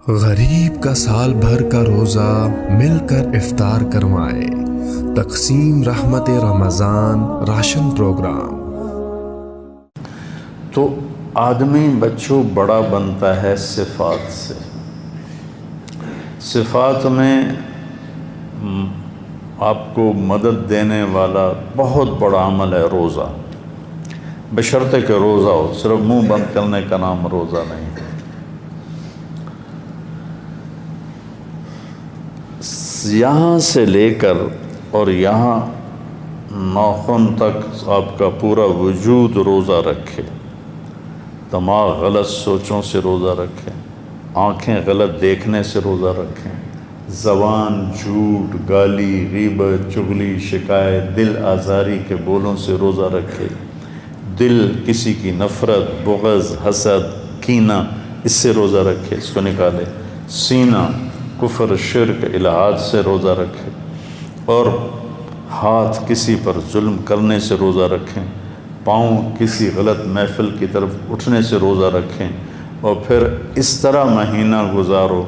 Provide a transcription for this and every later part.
غریب کا سال بھر کا روزہ مل کر افطار کروائے، تقسیم رحمت رمضان راشن پروگرام۔ تو آدمی بچوں بڑا بنتا ہے صفات سے۔ صفات میں آپ کو مدد دینے والا بہت بڑا عمل ہے روزہ، بشرطے کہ روزہ ہو، صرف منہ بند کرنے کا نام روزہ نہیں۔ یہاں سے لے کر اور یہاں ناخن تک آپ کا پورا وجود روزہ رکھے، دماغ غلط سوچوں سے روزہ رکھے، آنکھیں غلط دیکھنے سے روزہ رکھیں، زبان جھوٹ، گالی، غیبت، چغلی، شکایت، دل آزاری کے بولوں سے روزہ رکھے، دل کسی کی نفرت، بغض، حسد، کینہ، اس سے روزہ رکھے، اس کو نکالے، سینہ کفر، شرک، الہات سے روزہ رکھے، اور ہاتھ کسی پر ظلم کرنے سے روزہ رکھیں، پاؤں کسی غلط محفل کی طرف اٹھنے سے روزہ رکھیں، اور پھر اس طرح مہینہ گزارو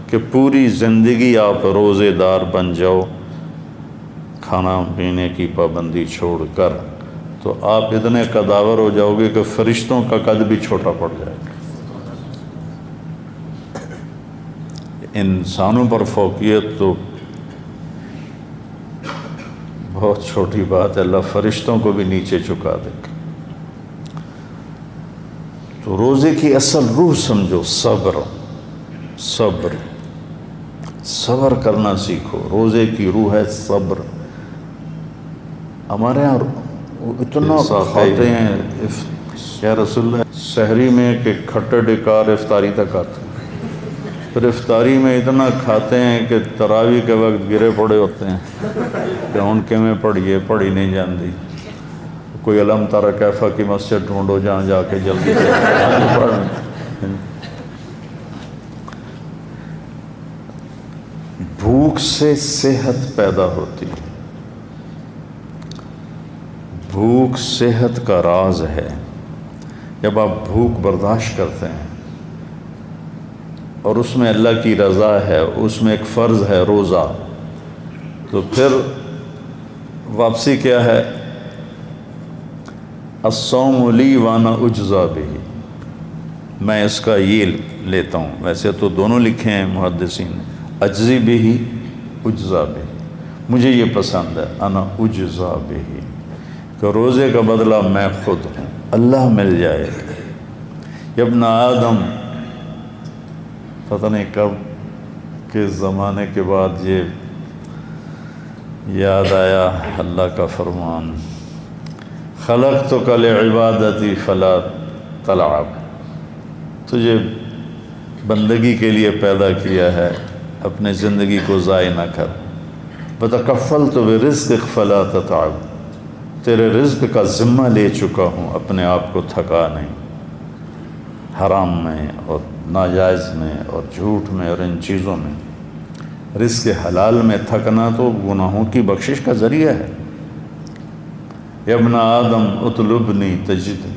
کہ پوری زندگی آپ روزے دار بن جاؤ، کھانا پینے کی پابندی چھوڑ کر، تو آپ اتنے قداور ہو جاؤ گے کہ فرشتوں کا قد بھی چھوٹا پڑ جائے گا۔ انسانوں پر فوقیت تو بہت چھوٹی بات ہے، اللہ فرشتوں کو بھی نیچے چکا دے گا۔ تو روزے کی اصل روح سمجھو، صبر، صبر، صبر کرنا سیکھو۔ روزے کی روح ہے صبر۔ ہمارے یہاں اتنا کھاتے ہیں یا رسول اللہ سحری میں کہ کھٹے ڈکار افطاری تک آتے ہیں، پھر افطاری میں اتنا کھاتے ہیں کہ تراویح کے وقت گرے پڑے ہوتے ہیں کہ ان کے میں پڑھیے، پڑھی نہیں جاندی، کوئی علم ترى کیفا کی مسجد ڈھونڈو جہاں جا کے جلدی سے پڑھ۔ بھوک سے صحت پیدا ہوتی ہے، بھوک صحت کا راز ہے۔ جب آپ بھوک برداشت کرتے ہیں اور اس میں اللہ کی رضا ہے، اس میں ایک فرض ہے روزہ، تو پھر واپسی کیا ہے؟ الصوم لی وانا اجزا بہ، میں اس کا یہ لیتا ہوں۔ ویسے تو دونوں لکھے ہیں محدثین نے، اجزی بہ، اجزا بہ، مجھے یہ پسند ہے، انا اجزا بہ، کہ روزے کا بدلہ میں خود ہوں، اللہ مل جائے۔ ابن آدم، پتہ نہیں کب کے زمانے کے بعد یہ یاد آیا اللہ کا فرمان، خلقتک لعبادتی فلا تلعب، تجھے بندگی کے لیے پیدا کیا ہے، اپنے زندگی کو ضائع نہ کر۔ وتکفلت برزقک فلا تتعب، تیرے رزق کا ذمہ لے چکا ہوں، اپنے آپ کو تھکا نہیں، حرام میں اور ناجائز میں اور جھوٹ میں اور ان چیزوں میں۔ رزق حلال میں تھکنا تو گناہوں کی بخشش کا ذریعہ ہے۔ یا ابن آدم اطلبنی تجدنی،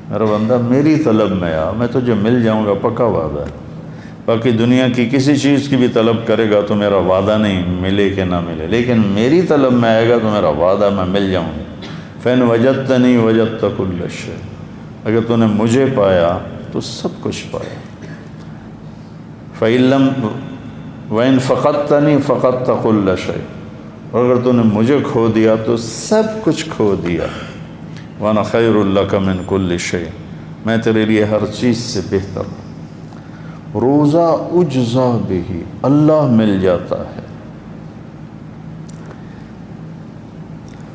میرا بندہ میری طلب میں آ، میں تجھے مل جاؤں گا، پکا وعدہ ہے۔ باقی دنیا کی کسی چیز کی بھی طلب کرے گا تو میرا وعدہ نہیں ملے کہ نہ ملے، لیکن میری طلب میں آئے گا تو میرا وعدہ میں مل جاؤں گا۔ فَإِنْ وَجَدْتَنِي وَجَدْتَ كُلَّ شَيْءٍ، اگر تو نے مجھے پایا تو سب کچھ پایا۔ فَإِن لَمْ وَإِنْ فَقَدْتَنِي فَقَدْتَ كُلَّ شَيْءٍ، اور اگر تو نے مجھے کھو دیا تو سب کچھ کھو دیا۔ وَأَنَا خَيْرٌ لَكَ مِنْ كُلِّ شَيْءٍ، میں تیرے لیے ہر چیز سے بہتر ہوں۔ روزہ اجزا بہ، اللہ مل جاتا ہے۔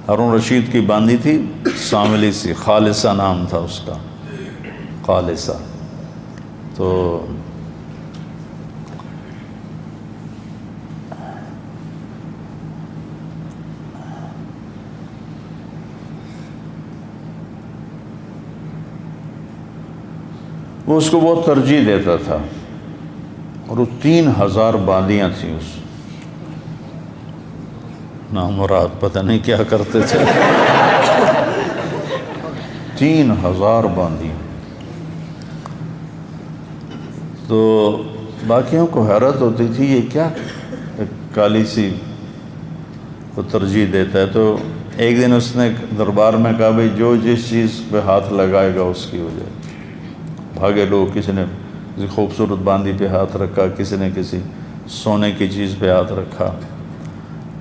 ہارون رشید کی باندھی تھی ساملی سی، خالصہ نام تھا اس کا، خالصہ، تو وہ اس کو بہت ترجیح دیتا تھا، اور وہ 3000 باندیاں تھیں اس نامراد، پتہ نہیں کیا کرتے تھے، 3000 باندیاں۔ تو باقیوں کو حیرت ہوتی تھی یہ کیا کالی سی کو ترجیح دیتا ہے. تو ایک دن اس نے دربار میں کہا بھئی جو جس چیز پہ ہاتھ لگائے گا اس کی ہو جائے. بھاگے لوگ, کسی نے کسی خوبصورت باندی پہ ہاتھ رکھا, کسی نے کسی سونے کی چیز پہ ہاتھ رکھا.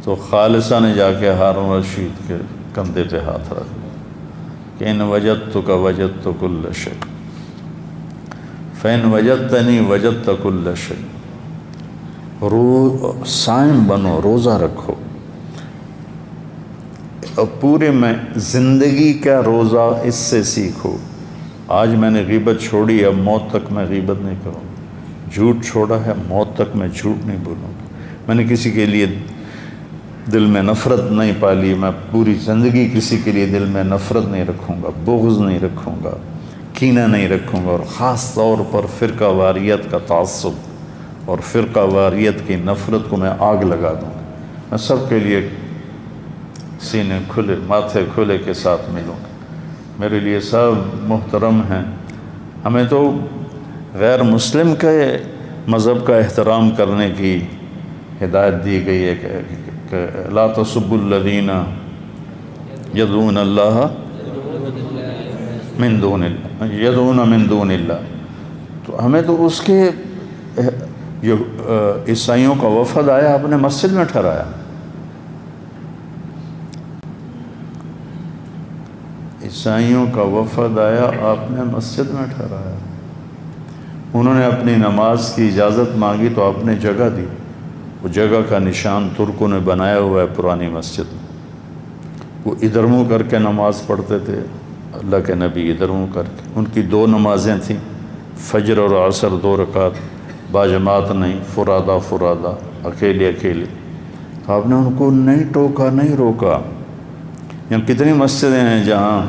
تو خالصہ نے جا کے ہارون رشید کے کندھے پہ ہاتھ رکھ لیا کہ ان وجدتک وجدت کل شیء فإن وجدتنی وجدت کل شیء. صائم بنو, روزہ رکھو, اور پورے میں زندگی کا روزہ اس سے سیکھو. آج میں نے غیبت چھوڑی, اب موت تک میں غیبت نہیں کروں. جھوٹ چھوڑا ہے, موت تک میں جھوٹ نہیں بولوں. میں نے کسی کے لیے دل میں نفرت نہیں پالی, میں پوری زندگی کسی کے لیے دل میں نفرت نہیں رکھوں گا, بغض نہیں رکھوں گا, کینہ نہیں رکھوں گا. اور خاص طور پر فرقہ واریت کا تعصب اور فرقہ واریت کی نفرت کو میں آگ لگا دوں. میں سب کے لیے سینے کھلے, ماتھے کھلے کے ساتھ ملوں. میرے لیے سب محترم ہیں. ہمیں تو غیر مسلم کے مذہب کا احترام کرنے کی ہدایت دی گئی ہے کہ لا تسبوا الذین یدعون اللہ من دون اللہ یدعون من دون اللہ. تو ہمیں تو اس کے جو عیسائیوں کا وفد آیا اپنے مسجد میں ٹھہرایا. عیسائیوں کا وفد آیا, آپ نے مسجد میں ٹھہرایا. انہوں نے اپنی نماز کی اجازت مانگی تو آپ نے جگہ دی. وہ جگہ کا نشان ترکوں نے بنایا ہوا ہے پرانی مسجد میں. وہ ادھر منہ کر کے نماز پڑھتے تھے, اللہ کے نبی ادھر منہ کر کے. ان کی 2 نمازیں تھیں, فجر اور عصر 2 رکعت, باجماعت نہیں, فرادہ فرادہ, اکیلے اکیلے. تو آپ نے ان کو نہیں ٹوکا, نہیں روکا. یہاں کتنی مسجدیں ہیں جہاں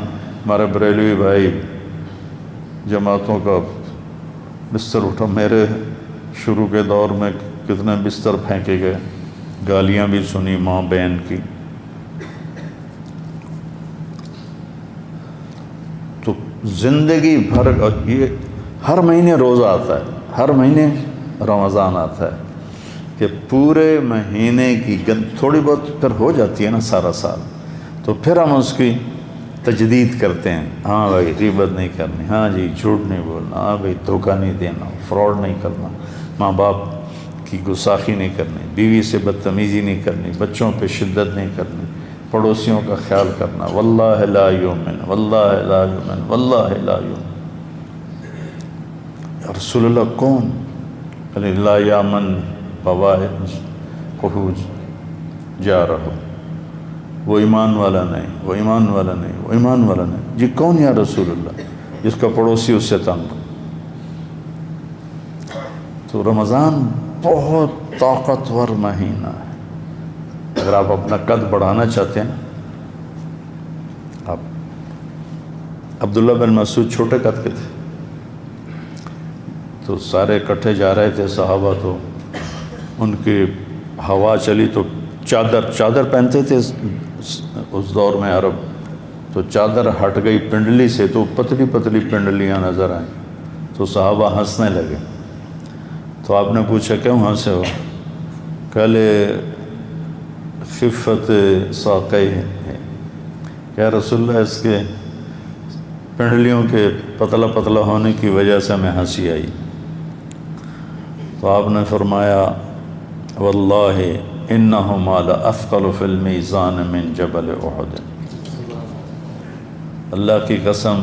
ہمارے بریلوی بھائی جماعتوں کا بستر اٹھا. میرے شروع کے دور میں کتنے بستر پھینکے گئے, گالیاں بھی سنی ماں بہن کی. تو زندگی بھر یہ ہر مہینے روزہ آتا ہے, ہر مہینے رمضان آتا ہے کہ پورے مہینے کی تھوڑی بہت پھر ہو جاتی ہے نا سارا سال, تو پھر ہم اس کی تجدید کرتے ہیں. ہاں بھائی غیبت نہیں کرنی, ہاں جی جھوٹ نہیں بولنا, ہاں بھائی دھوکہ نہیں دینا, فراڈ نہیں کرنا, ماں باپ کی گستاخی نہیں کرنی, بیوی سے بدتمیزی نہیں کرنی, بچوں پہ شدت نہیں کرنی, پڑوسیوں کا خیال کرنا. واللہ لا یؤمن, واللہ لا یؤمن, واللہ لا یؤمن. رسول اللہ کون؟ لا یامن بوائقہ جارہ. وہ ایمان والا نہیں, وہ ایمان والا نہیں, وہ ایمان والا نہیں. جی کون یا رسول اللہ؟ جس کا پڑوسی اس سے تنگ. تو رمضان بہت طاقتور مہینہ ہے. اگر آپ اپنا قد بڑھانا چاہتے ہیں, آپ عبداللہ بن مسعود چھوٹے قد کے تھے, تو سارے اکٹھے جا رہے تھے صحابہ, تو ان کی ہوا چلی تو چادر پہنتے تھے اس دور میں عرب, تو چادر ہٹ گئی پنڈلی سے, تو پتلی پتلی پنڈلیاں نظر آئیں. تو صحابہ ہنسنے لگے. تو آپ نے پوچھا کیوں ہنسے ہو؟ کہلے خفت ساقی ہے. کیا رسول اللہ اس کے پنڈلیوں کے پتلا پتلا ہونے کی وجہ سے ہمیں ہنسی آئی. تو آپ نے فرمایا واللہ انہما لاثقل فی المیزان من جبل احد. اللہ کی قسم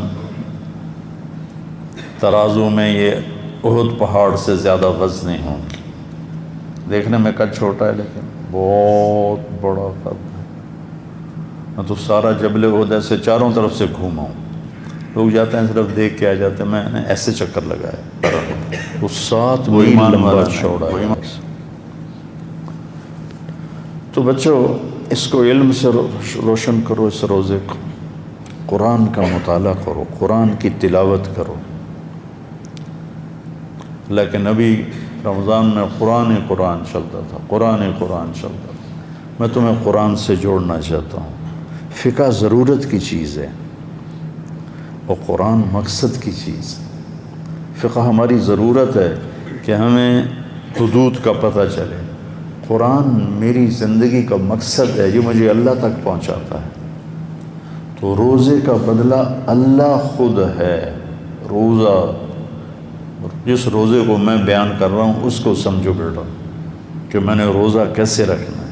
ترازو میں یہ احد پہاڑ سے زیادہ وزنی ہوں گی. دیکھنے میں قد چھوٹا ہے لیکن بہت بڑا قد ہے. میں تو سارا جبل احد ایسے چاروں طرف سے گھوما ہوں. لوگ جاتے ہیں صرف دیکھ کے آ جاتے ہیں, میں نے ایسے چکر لگایا. وہ 7 میل لمبا چوڑا ہے. تو بچوں اس کو علم سے روشن کرو. اس روزے کو قرآن کا مطالعہ کرو, قرآن کی تلاوت کرو. لیکن نبی رمضان میں قرآن چلتا تھا, قرآن چلتا تھا. میں تمہیں قرآن سے جوڑنا چاہتا ہوں. فقہ ضرورت کی چیز ہے اور قرآن مقصد کی چیز ہے. فقہ ہماری ضرورت ہے کہ ہمیں حدود کا پتہ چلے۔ قرآن میری زندگی کا مقصد ہے، یہ مجھے اللہ تک پہنچاتا ہے۔ تو روزے کا بدلہ اللہ خود ہے۔ روزہ، جس روزے کو میں بیان کر رہا ہوں اس کو سمجھو بیٹا کہ میں نے روزہ کیسے رکھنا ہے۔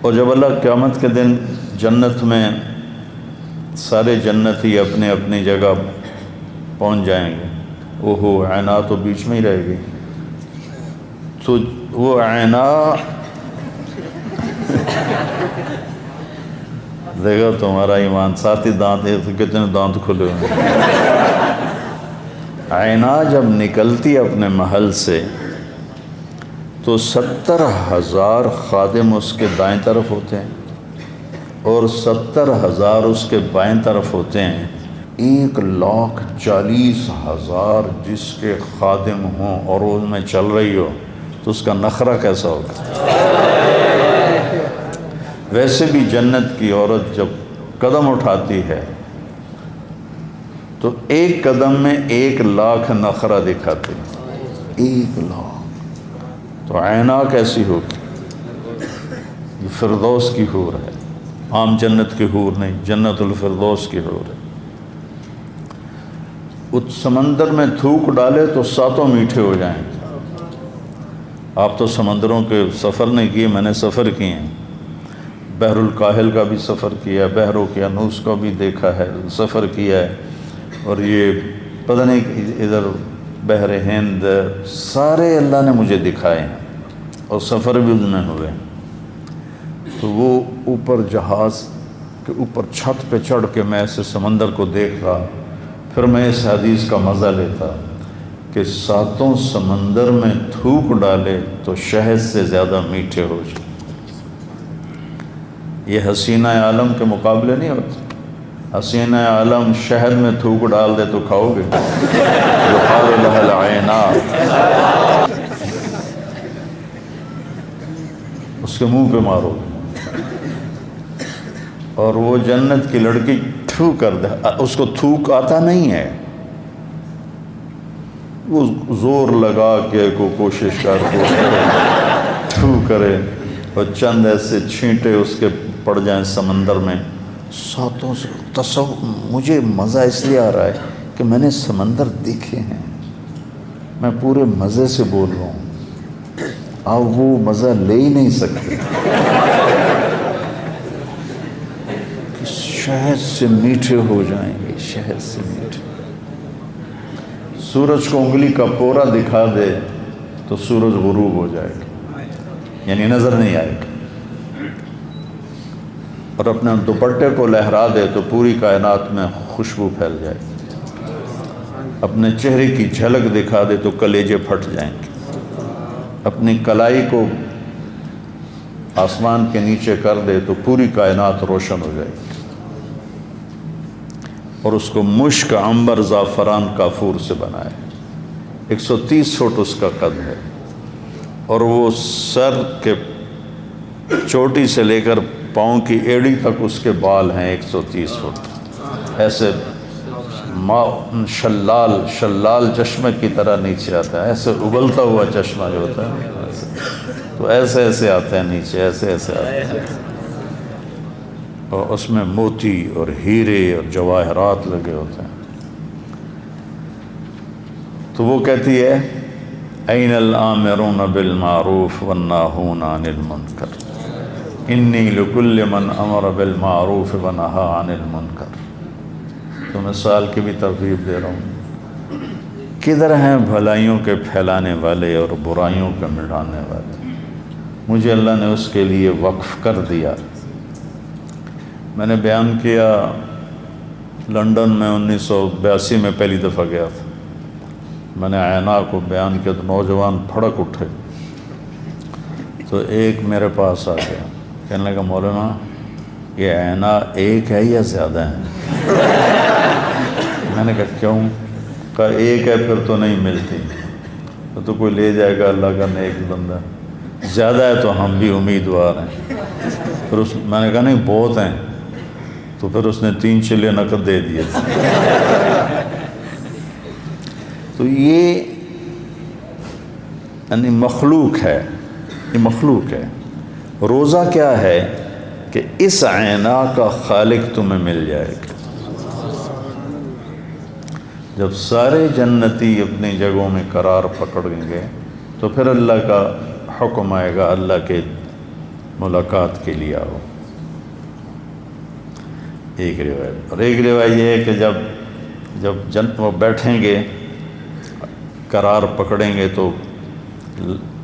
اور جب اللہ قیامت کے دن جنت میں سارے جنتی اپنے اپنی جگہ پہنچ جائیں گے، اوہو عینا تو بیچ میں ہی رہے گی، تو وہ عینا دیکھو تمہارا ایمان، ساتھ ہی دانت ہے تو کتنے دانت کھلے ہوئے ہیں۔ عینا جب نکلتی اپنے محل سے تو 70,000 خادم اس کے دائیں طرف ہوتے ہیں اور 70,000 اس کے بائیں طرف ہوتے ہیں۔ 1,40,000 جس کے خادم ہوں اور روز میں چل رہی ہو تو اس کا نخرہ کیسا ہوگا؟ ویسے بھی جنت کی عورت جب قدم اٹھاتی ہے تو ایک قدم میں 1,00,000 نخرہ دکھاتی ہے، 1,00,000۔ تو عینا کیسی ہوگی؟ یہ فردوس کی حور ہے، عام جنت کی حور نہیں، جنت الفردوس کی حور ہے۔ اس سمندر میں تھوک ڈالے تو 7 میٹھے ہو جائیں گے۔ آپ تو سمندروں کے سفر نہیں کیے، میں نے سفر کیے ہیں، بحر الکاہل کا بھی سفر کیا ہے، بحر اوقیانوس کا بھی دیکھا ہے، سفر کیا ہے، اور یہ پتہ نہیں ادھر بحر ہند، سارے اللہ نے مجھے دکھائے ہیں اور سفر بھی اس میں ہوئے۔ تو وہ اوپر جہاز کے اوپر چھت پہ چڑھ کے میں ایسے سمندر کو دیکھ رہا، پھر میں اس حدیث کا مزہ لیتا کہ 7 سمندر میں تھوک ڈالے تو شہد سے زیادہ میٹھے ہو جائے۔ یہ حسینہ عالم کے مقابلے نہیں ہوتے۔ حسینہ عالم شہد میں تھوک ڈال دے تو کھاؤ گے؟ یقال لها العینا، اس کے منہ پہ مارو گے۔ اور وہ جنت کی لڑکی تھوک کر دے، اس کو تھوک آتا نہیں ہے، وہ زور لگا کے کوشش کر تھوک کرے اور چند ایسے چھینٹے اس کے پڑ جائیں سمندر میں۔ 7 سے مجھے مزہ اس لیے آ رہا ہے کہ میں نے سمندر دیکھے ہیں، میں پورے مزے سے بول رہا ہوں، آپ وہ مزہ لے ہی نہیں سکتے۔ شہد سے میٹھے ہو جائیں گے، شہد سے میٹھے۔ سورج کو انگلی کا پورا دکھا دے تو سورج غروب ہو جائے گا، یعنی نظر نہیں آئے گا، اور اپنے دوپٹے کو لہرا دے تو پوری کائنات میں خوشبو پھیل جائے گی، اپنے چہرے کی جھلک دکھا دے تو کلیجے پھٹ جائیں گے، اپنی کلائی کو آسمان کے نیچے کر دے تو پوری کائنات روشن ہو جائے گی، اور اس کو مشک، عنبر، زعفران، کافور سے بنائے۔ 130 فٹ اس کا قد ہے، اور وہ سر کے چوٹی سے لے کر پاؤں کی ایڑی تک اس کے بال ہیں 130 فٹ، ایسے شلال چشمے کی طرح نیچے آتا ہے، ایسے ابلتا ہوا چشمہ جو ہوتا ہے تو ایسے ایسے آتے ہیں نیچے، ایسے ایسے آتے ہیں، اور اس میں موتی اور ہیرے اور جواہرات لگے ہوتے ہیں۔ تو وہ کہتی ہے این الآمرون بالمعروف والناہون عن المنکر انی لکل من امر بالمعروف ونہا عن المنکر۔ تو مثال کی بھی ترغیب دے رہا ہوں، کدھر ہیں بھلائیوں کے پھیلانے والے اور برائیوں کے مٹانے والے؟ مجھے اللہ نے اس کے لیے وقف کر دیا۔ میں نے بیان کیا لنڈن میں 1982 میں پہلی دفعہ گیا تھا، میں نے عینا کو بیان کیا تو نوجوان پھڑک اٹھے، تو ایک میرے پاس آ گیا، کہنے لگا مولانا یہ عینا ایک ہے یا زیادہ ہیں؟ میں نے کہا کیوں؟ کہا ایک ہے پھر تو نہیں ملتی، تو کوئی لے جائے گا اللہ کا نیک بندہ، زیادہ ہے تو ہم بھی امیدوار ہیں۔ پھر میں نے کہا نہیں بہت ہیں، تو پھر اس نے 3 چلے نقد دے دیے تھے۔ تو یہ یعنی مخلوق ہے، یہ مخلوق ہے۔ روزہ کیا ہے کہ اس عینا کا خالق تمہیں مل جائے گا۔ جب سارے جنتی اپنی جگہوں میں قرار پکڑیں گے تو پھر اللہ کا حکم آئے گا، اللہ کے ملاقات کے لیے آؤ۔ ایک روایت، اور ایک روایت یہ ہے کہ جب وہ بیٹھیں گے قرار پکڑیں گے تو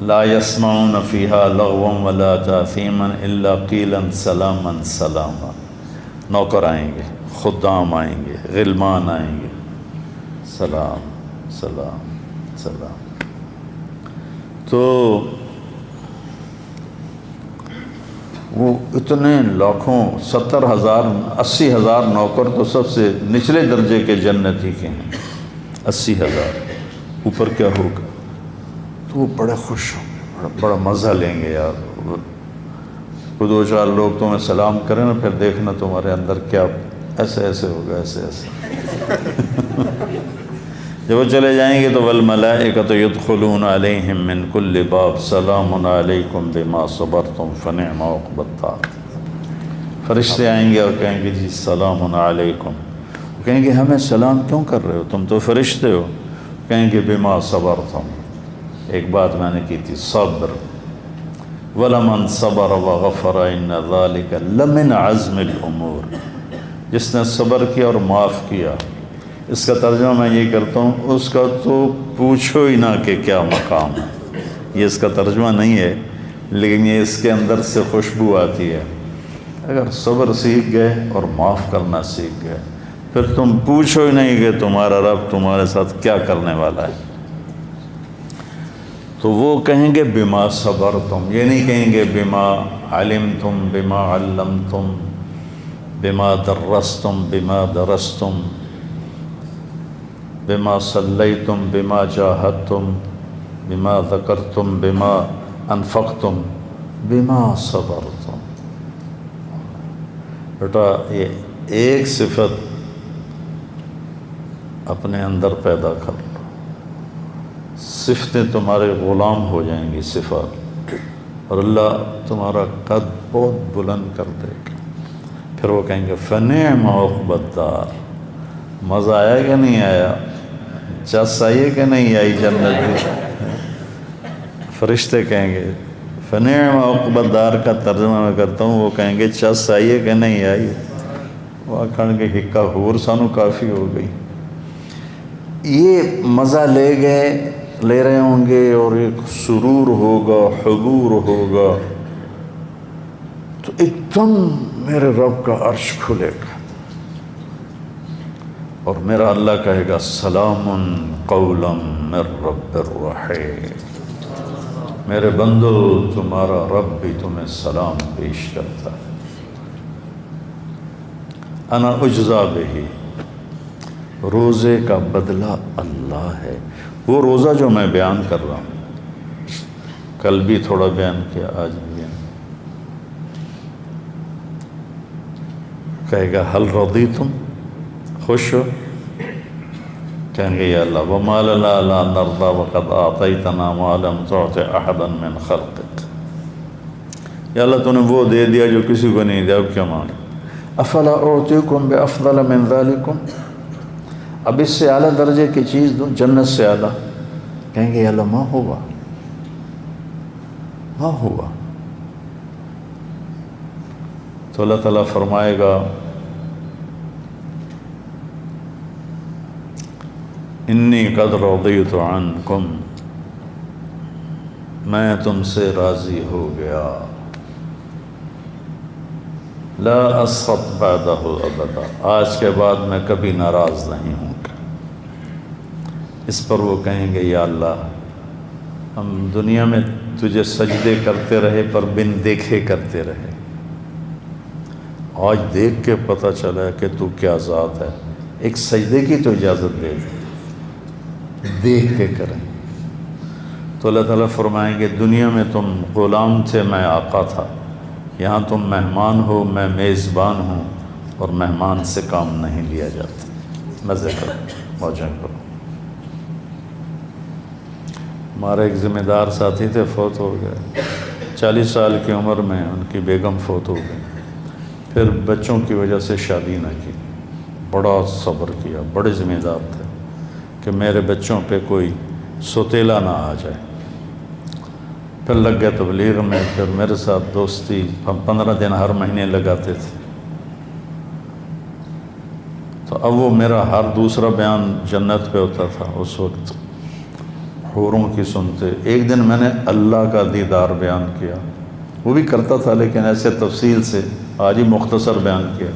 لا يسمعون فيها لغوا ولا تاثیما الا قیلا سلاما سلاما، نوکر آئیں گے، خدام آئیں گے، غلمان آئیں گے، سلام سلام سلام۔ تو وہ اتنے لاکھوں 70,000 80,000 نوکر تو سب سے نچلے درجے کے جنتی کے ہیں، 80,000، اوپر کیا ہوگا؟ تو وہ بڑے خوش ہوں گے، بڑا مزہ لیں گے یار۔ کوئی 2-4 لوگ تمہیں سلام کریں نا، پھر دیکھنا تمہارے اندر کیا ایسے ایسے ہوگا، ایسے ایسے۔ جب وہ چلے جائیں گے تو والملائکۃ یدخلون علیہم من کل باب سلام علیکم بما صبرتم فنعم عقبی الدار۔ فرشتے آئیں گے اور کہیں گے جی سلام علیکم، وہ کہیں گے ہمیں سلام کیوں کر رہے ہو، تم تو فرشتے ہو۔ کہیں گے بما صبرتم، ایک بات میں نے کی تھی، صبر، وَلَمَنْ صَبَرَ وَغَفَرَ إِنَّ ذَلِكَ لَمِنْ عَزْمِ الْأُمُورِ، جس نے صبر کیا اور معاف کیا، اس کا ترجمہ میں یہ کرتا ہوں، اس کا تو پوچھو ہی نہ کہ کیا مقام ہے۔ یہ اس کا ترجمہ نہیں ہے، لیکن یہ اس کے اندر سے خوشبو آتی ہے۔ اگر صبر سیکھ گئے اور معاف کرنا سیکھ گئے، پھر تم پوچھو ہی نہیں کہ تمہارا رب تمہارے ساتھ کیا کرنے والا ہے۔ تو وہ کہیں گے بما صبرتم، یہ نہیں کہیں گے بما علمتم، بما علمتم، بما درستم، بما درستم، بما صلیتم، بما جاہدتم، بما ذکرتم، بما انفقتم، بما صبرتم۔ بیٹا یہ ایک صفت اپنے اندر پیدا کر لو، صفتیں تمہارے غلام ہو جائیں گی صفات، اور اللہ تمہارا قد بہت بلند کر دے گا۔ پھر وہ کہیں گے فنعم عقبی الدار، مزہ آیا کہ نہیں آیا، چس آئی کہ نہیں آئی جنت میں۔ فرشتے کہیں گے فنعم عقبی الدار کا ترجمہ میں کرتا ہوں، وہ کہیں گے چس آئی کہ نہیں آئی، وہ کہیں گے ہکا ہور سانو کافی ہو گئی۔ یہ مزہ لے رہے ہوں گے، اور ایک سرور ہوگا، حبور ہوگا، تو ایک دم میرے رب کا عرش کھلے گا، اور میرا اللہ کہے گا سلام قولا من رب الرحیم، میرے بندو تمہارا رب بھی تمہیں سلام پیش کرتا ہے۔ انا اجزا بہی، روزے کا بدلہ اللہ ہے۔ وہ روزہ جو میں بیان کر رہا ہوں، کل بھی تھوڑا بیان کیا، آج بھی بیان، کہے گا حل رضیتم، خوش ہو؟ کہیں گے یا اللہ وما لنا لا نرضى وقد اعطیتنا ما لم تعط احدا من خلقک، یا اللہ تو نے وہ دے دیا جو کسی کو نہیں دیا، اب کیا مانگے؟ افلا اعطیکم بافضل من ذلکم، اب اس سے اعلیٰ درجے کی چیز دوں، جنت سے اعلیٰ؟ کہیں گے یا اللہ ما ہوا، ما ہوا؟ تو اللہ تعالیٰ فرمائے گا انی قد رضیت عنکم، میں تم سے راضی ہو گیا، لا اسخط بعدہ ابدا، آج کے بعد میں کبھی ناراض نہیں ہوں گا۔ اس پر وہ کہیں گے یا اللہ ہم دنیا میں تجھے سجدے کرتے رہے پر بن دیکھے کرتے رہے، آج دیکھ کے پتہ چلا کہ تو کیا ذات ہے، ایک سجدے کی تو اجازت دے دے، دیکھ کے کریں۔ تو اللہ تعالیٰ فرمائیں گے دنیا میں تم غلام تھے، میں آقا تھا، یہاں تم مہمان ہو، میں میزبان ہوں، اور مہمان سے کام نہیں لیا جاتا، مزے کرو، موجیں کرو۔ ہمارے ایک ذمہ دار ساتھی تھے، فوت ہو گئے 40 سال کی عمر میں، ان کی بیگم فوت ہو گئی، پھر بچوں کی وجہ سے شادی نہ کی، بڑا صبر کیا، بڑے ذمہ دار تھے کہ میرے بچوں پہ کوئی سوتیلا نہ آ جائے، پھر لگ گئے تبلیغ میں، پھر میرے ساتھ دوستی، ہم 15 دن ہر مہینے لگاتے تھے، تو اب وہ میرا ہر دوسرا بیان جنت پہ ہوتا تھا، اس وقت حوروں کی سنتے، ایک دن میں نے اللہ کا دیدار بیان کیا، وہ بھی کرتا تھا لیکن ایسے تفصیل سے، آج ہی مختصر بیان کیا،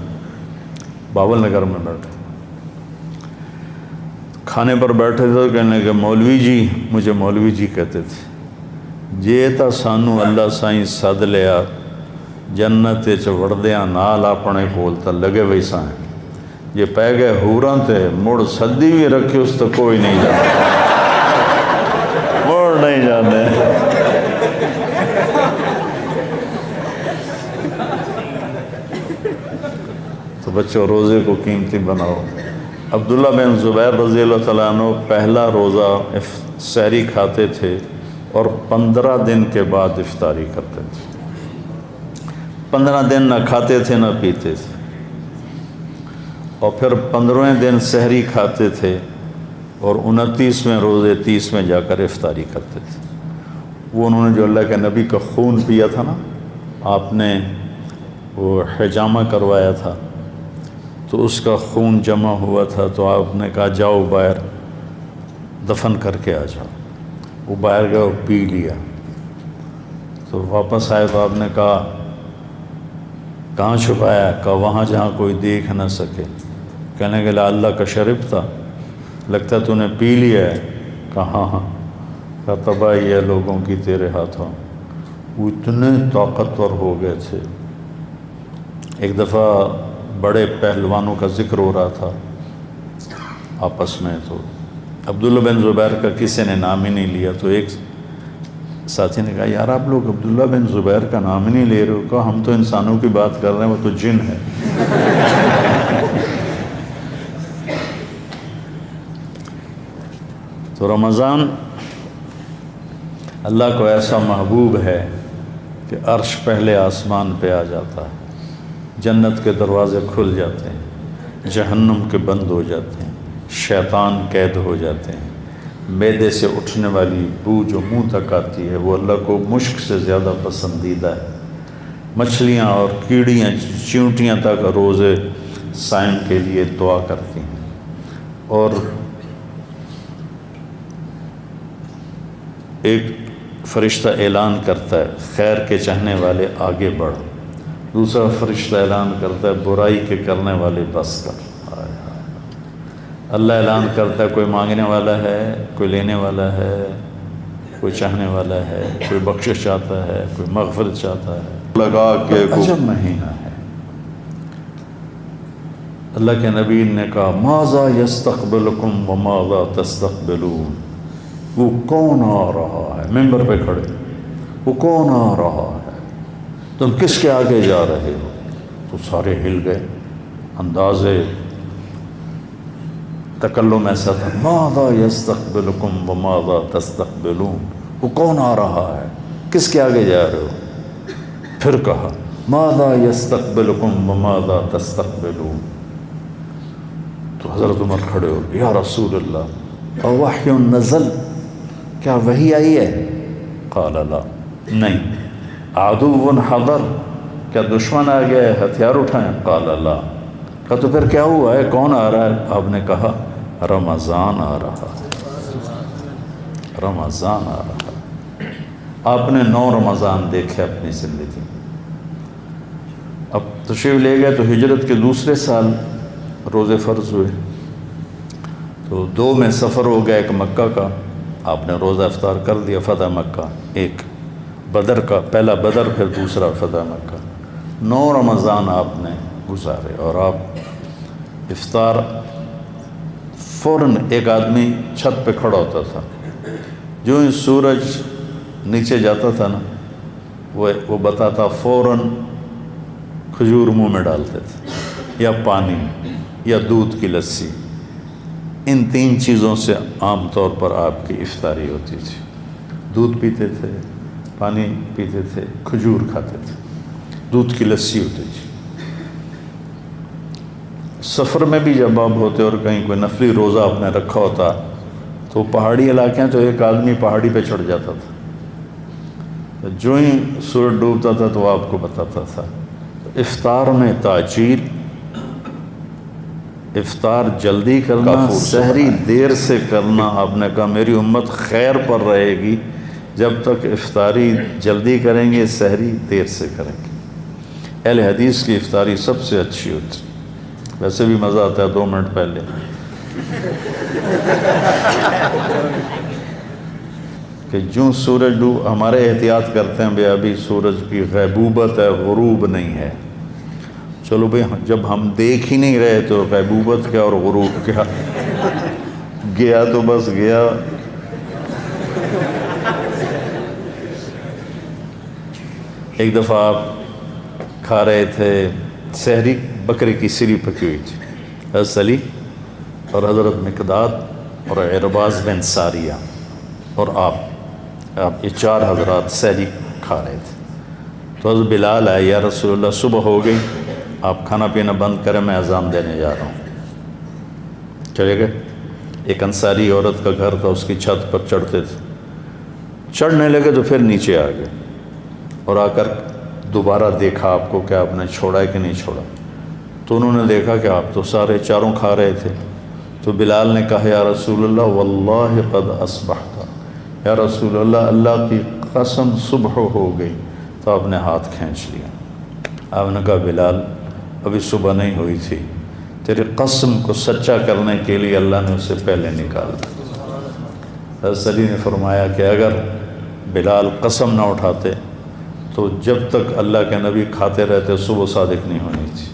باول نگر میں بیٹھے، کھانے پر بیٹھے تھے، کہنے کہ مولوی جی، مجھے مولوی جی کہتے تھے، جے تا سانو اللہ سائیں سد لیا جنت چ وڑدیاں نال اپنے کول تا لگے ویسا ہیں، یہ پہ گئے حوراں تے مڑ سدی بھی رکھے اس تو کوئی نہیں جاتا، مڑ نہیں جانے۔ تو بچوں روزے کو قیمتی بناؤ۔ عبداللہ بن زبیر رضی اللہ تعالیٰ عنہ پہلا روزہ سحری کھاتے تھے اور 15 دن کے بعد افطاری کرتے تھے، 15 دن نہ کھاتے تھے نہ پیتے تھے، اور پھر 15ویں دن سحری کھاتے تھے اور 29ویں روزے 30 میں جا کر افطاری کرتے تھے۔ وہ انہوں نے جو اللہ کے نبی کا خون پیا تھا نا، آپ نے وہ حجامہ کروایا تھا، تو اس کا خون جمع ہوا تھا، تو آپ نے کہا جاؤ باہر دفن کر کے آ جاؤ، وہ باہر گئے اور پی لیا، تو واپس آئے تو آپ نے کہا کہاں چھپایا؟ کہا وہاں جہاں کوئی دیکھ نہ سکے۔ کہنے کے اللہ کا شرب تھا، لگتا تو نے پی لیا ہے؟ کہا ہاں ہاں۔ کہا تباہی ہے لوگوں کی تیرے ہاتھوں، وہ اتنے طاقتور ہو گئے تھے۔ ایک دفعہ بڑے پہلوانوں کا ذکر ہو رہا تھا آپس میں، تو عبداللہ بن زبیر کا کسی نے نام ہی نہیں لیا، تو ایک ساتھی نے کہا یار آپ لوگ عبداللہ بن زبیر کا نام ہی نہیں لے رہے ہو؟ کہا ہم تو انسانوں کی بات کر رہے ہیں، وہ تو جن ہے۔ تو رمضان اللہ کو ایسا محبوب ہے کہ عرش پہلے آسمان پہ آ جاتا ہے، جنت کے دروازے کھل جاتے ہیں، جہنم کے بند ہو جاتے ہیں، شیطان قید ہو جاتے ہیں، معدے سے اٹھنے والی بو جو منہ تک آتی ہے وہ اللہ کو مشک سے زیادہ پسندیدہ ہے، مچھلیاں اور کیڑیاں چیونٹیاں تک روزے صائم کے لیے دعا کرتی ہیں، اور ایک فرشتہ اعلان کرتا ہے خیر کے چاہنے والے آگے بڑھ، دوسرا فرشتہ اعلان کرتا ہے برائی کے کرنے والے بس کر۔ اللہ اعلان کرتا ہے کوئی مانگنے والا ہے، کوئی لینے والا ہے، کوئی چاہنے والا ہے، کوئی بخشش چاہتا ہے، کوئی مغفرت چاہتا ہے، لگا کے عجب مہینہ ہے۔ اللہ کے نبی نے کہا ماذا یستقبلکم وماذا تستقبلون، وہ کون آ رہا ہے؟ ممبر پہ کھڑے، وہ کون آ رہا ہے؟ تم کس کے آگے جا رہے ہو؟ تو سارے ہل گئے، انداز تکلم ایسا تھا، ماذا یستقبلکم وماذا تستقبلون، وہ کون آ رہا ہے؟ کس کے آگے جا رہے ہو؟ پھر کہا ماذا یستقبلکم وماذا تستقبلون، تو حضرت عمر کھڑے ہو، یا رسول اللہ اوحی نزل، کیا وحی آئی ہے؟ قال لا، نہیں۔ عدو حضر، کیا دشمن آ گیا ہے ہتھیار اٹھائیں؟ قال لا۔ کہا تو پھر کیا ہوا ہے، کون آ رہا ہے؟ آپ نے کہا رمضان آ رہا ہے، رمضان آ رہا ہے۔ آپ نے 9 رمضان دیکھے اپنی زندگی میں۔ اب تشریف لے گئے تو ہجرت کے دوسرے سال روزے فرض ہوئے، تو 2 میں سفر ہو گیا، ایک مکہ کا، آپ نے روزہ افطار کر دیا، فتح مکہ، ایک بدر کا، پہلا بدر پھر دوسرا فتح مکہ۔ 9 رمضان آپ نے گزارے، اور آپ افطار فوراً، ایک آدمی چھت پہ کھڑا ہوتا تھا، جو ہی سورج نیچے جاتا تھا نا، وہ بتاتا فوراً کھجور منہ میں ڈالتے تھے، یا پانی یا دودھ کی لسی، ان 3 چیزوں سے عام طور پر آپ کی افطاری ہوتی تھی۔ دودھ پیتے تھے، پانی پیتے تھے، کھجور کھاتے تھے، دودھ کی لسی ہوتی تھی۔ سفر میں بھی جب آپ ہوتے اور کہیں کوئی نفلی روزہ آپ نے رکھا ہوتا تو پہاڑی علاقے ہیں تو ایک آدمی پہاڑی پہ چڑھ جاتا تھا، جو ہی سورج ڈوبتا تھا تو وہ آپ کو بتاتا تھا۔ افطار میں تاجیل، افطار جلدی کرنا، سحری دیر سے کرنا۔ آپ نے کہا میری امت خیر پر رہے گی جب تک افطاری جلدی کریں گے، سحری دیر سے کریں گے۔ اہل حدیث کی افطاری سب سے اچھی ہوتی، ویسے بھی مزہ آتا ہے 2 منٹ پہلے۔ کہ جو سورج ڈوب، ہمارے احتیاط کرتے ہیں بھئی ابھی سورج کی غیبوبت ہے، غروب نہیں ہے۔ چلو بھئی جب ہم دیکھ ہی نہیں رہے تو غیبوبت کیا اور غروب کیا، گیا تو بس گیا۔ ایک دفعہ آپ کھا رہے تھے سحری، بکرے کی سری پکی ہوئی تھی، حضرت علی اور حضرت مقداد اور عرباض بن ساریہ اور آپ یہ 4 حضرات سحری کھا رہے تھے۔ تو حضرت بلال آئے، یا رسول اللہ صبح ہو گئی، آپ کھانا پینا بند کریں، میں اذان دینے جا رہا ہوں۔ چلے گئے۔ ایک انصاری عورت کا گھر تھا، اس کی چھت پر چڑھتے تھے، چڑھنے لگے تو پھر نیچے آ گئے اور آ کر دوبارہ دیکھا آپ کو کہ آپ نے چھوڑا ہے کہ نہیں چھوڑا۔ تو انہوں نے دیکھا کہ آپ تو سارے چاروں کھا رہے تھے۔ تو بلال نے کہا یا رسول اللہ واللہ قد اصبحت، یا رسول اللہ اللہ کی قسم صبح ہو گئی۔ تو آپ نے ہاتھ کھینچ لیا۔ آپ نے کہا بلال ابھی صبح نہیں ہوئی تھی، تیری قسم کو سچا کرنے کے لیے اللہ نے اسے پہلے نکال دیا۔ حضرت علی نے فرمایا کہ اگر بلال قسم نہ اٹھاتے تو جب تک اللہ کے نبی کھاتے رہتے صبح صادق نہیں ہونی تھی۔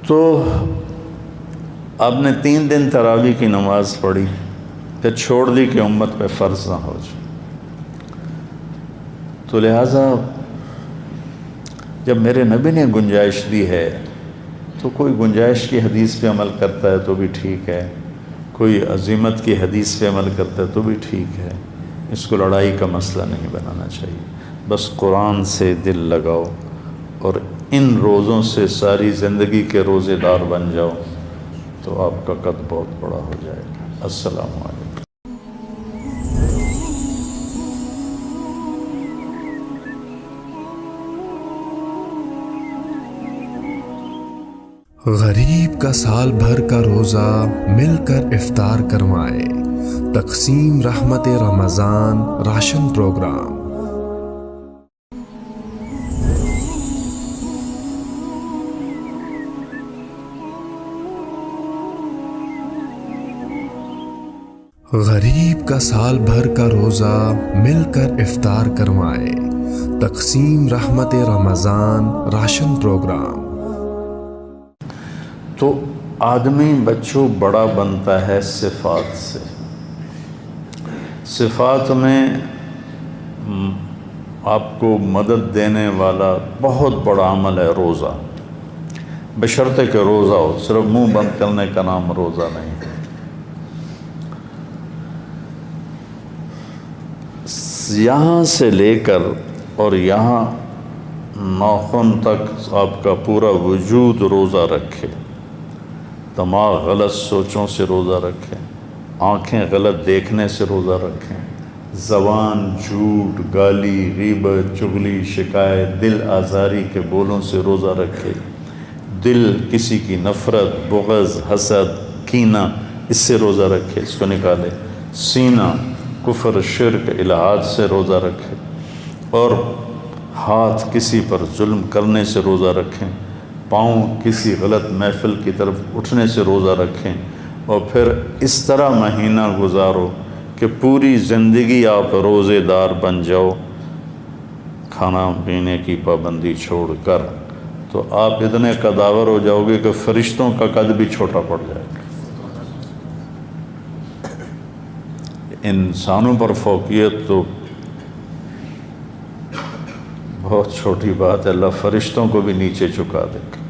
تو آپ نے 3 دن تراویح کی نماز پڑھی، پھر چھوڑ دی کہ امت پہ فرض نہ ہو جائے۔ تو لہٰذا جب میرے نبی نے گنجائش دی ہے تو کوئی گنجائش کی حدیث پہ عمل کرتا ہے تو بھی ٹھیک ہے، کوئی عزیمت کی حدیث پہ عمل کرتا ہے تو بھی ٹھیک ہے، اس کو لڑائی کا مسئلہ نہیں بنانا چاہیے۔ بس قرآن سے دل لگاؤ اور ان روزوں سے ساری زندگی کے روزے دار بن جاؤ تو آپ کا قد بہت بڑا ہو جائے گا۔ السلام علیکم۔ غریب کا سال بھر کا روزہ مل کر افطار کروائے، تقسیم رحمت رمضان راشن پروگرام۔ غریب کا سال بھر کا روزہ مل کر افطار کروائے، تقسیم رحمت رمضان راشن پروگرام۔ تو آدمی بچوں بڑا بنتا ہے صفات سے۔ صفات میں آپ کو مدد دینے والا بہت بڑا عمل ہے روزہ، بشرطے کہ روزہ ہو، صرف منہ بند کرنے کا نام روزہ نہیں۔ یہاں سے لے کر اور یہاں ناخن تک آپ کا پورا وجود روزہ رکھے، دماغ غلط سوچوں سے روزہ رکھیں، آنکھیں غلط دیکھنے سے روزہ رکھیں، زبان جھوٹ، گالی، غیبت، چغلی، شکایت، دل آزاری کے بولوں سے روزہ رکھے، دل کسی کی نفرت، بغض، حسد، کینہ، اس سے روزہ رکھے، اس کو نکالے، سینہ کفر، شرک، الہات سے روزہ رکھے، اور ہاتھ کسی پر ظلم کرنے سے روزہ رکھیں، پاؤں کسی غلط محفل کی طرف اٹھنے سے روزہ رکھیں، اور پھر اس طرح مہینہ گزارو کہ پوری زندگی آپ روزے دار بن جاؤ، کھانا پینے کی پابندی چھوڑ کر، تو آپ اتنے قداور ہو جاؤ گے کہ فرشتوں کا قد بھی چھوٹا پڑ جائے گا۔ انسانوں پر فوقیت تو بہت چھوٹی بات ہے، اللہ فرشتوں کو بھی نیچے چکا دے گا۔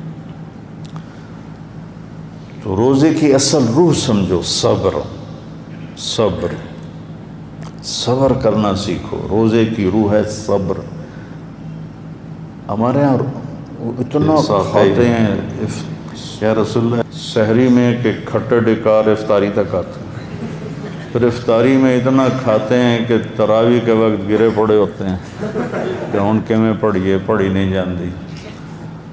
تو روزے کی اصل روح سمجھو، صبر، صبر، صبر کرنا سیکھو. روزے کی روح ہے صبر. ہمارے یہاں اتنا کھاتے ہیں یا رسول اللہ سحری میں کہ کھٹے ڈکار افطاری تک آتے ہیں. پھر افطاری میں اتنا کھاتے ہیں کہ تراویح کے وقت گرے پڑے ہوتے ہیں کہ ان کے میں پڑھی نہیں جاندی.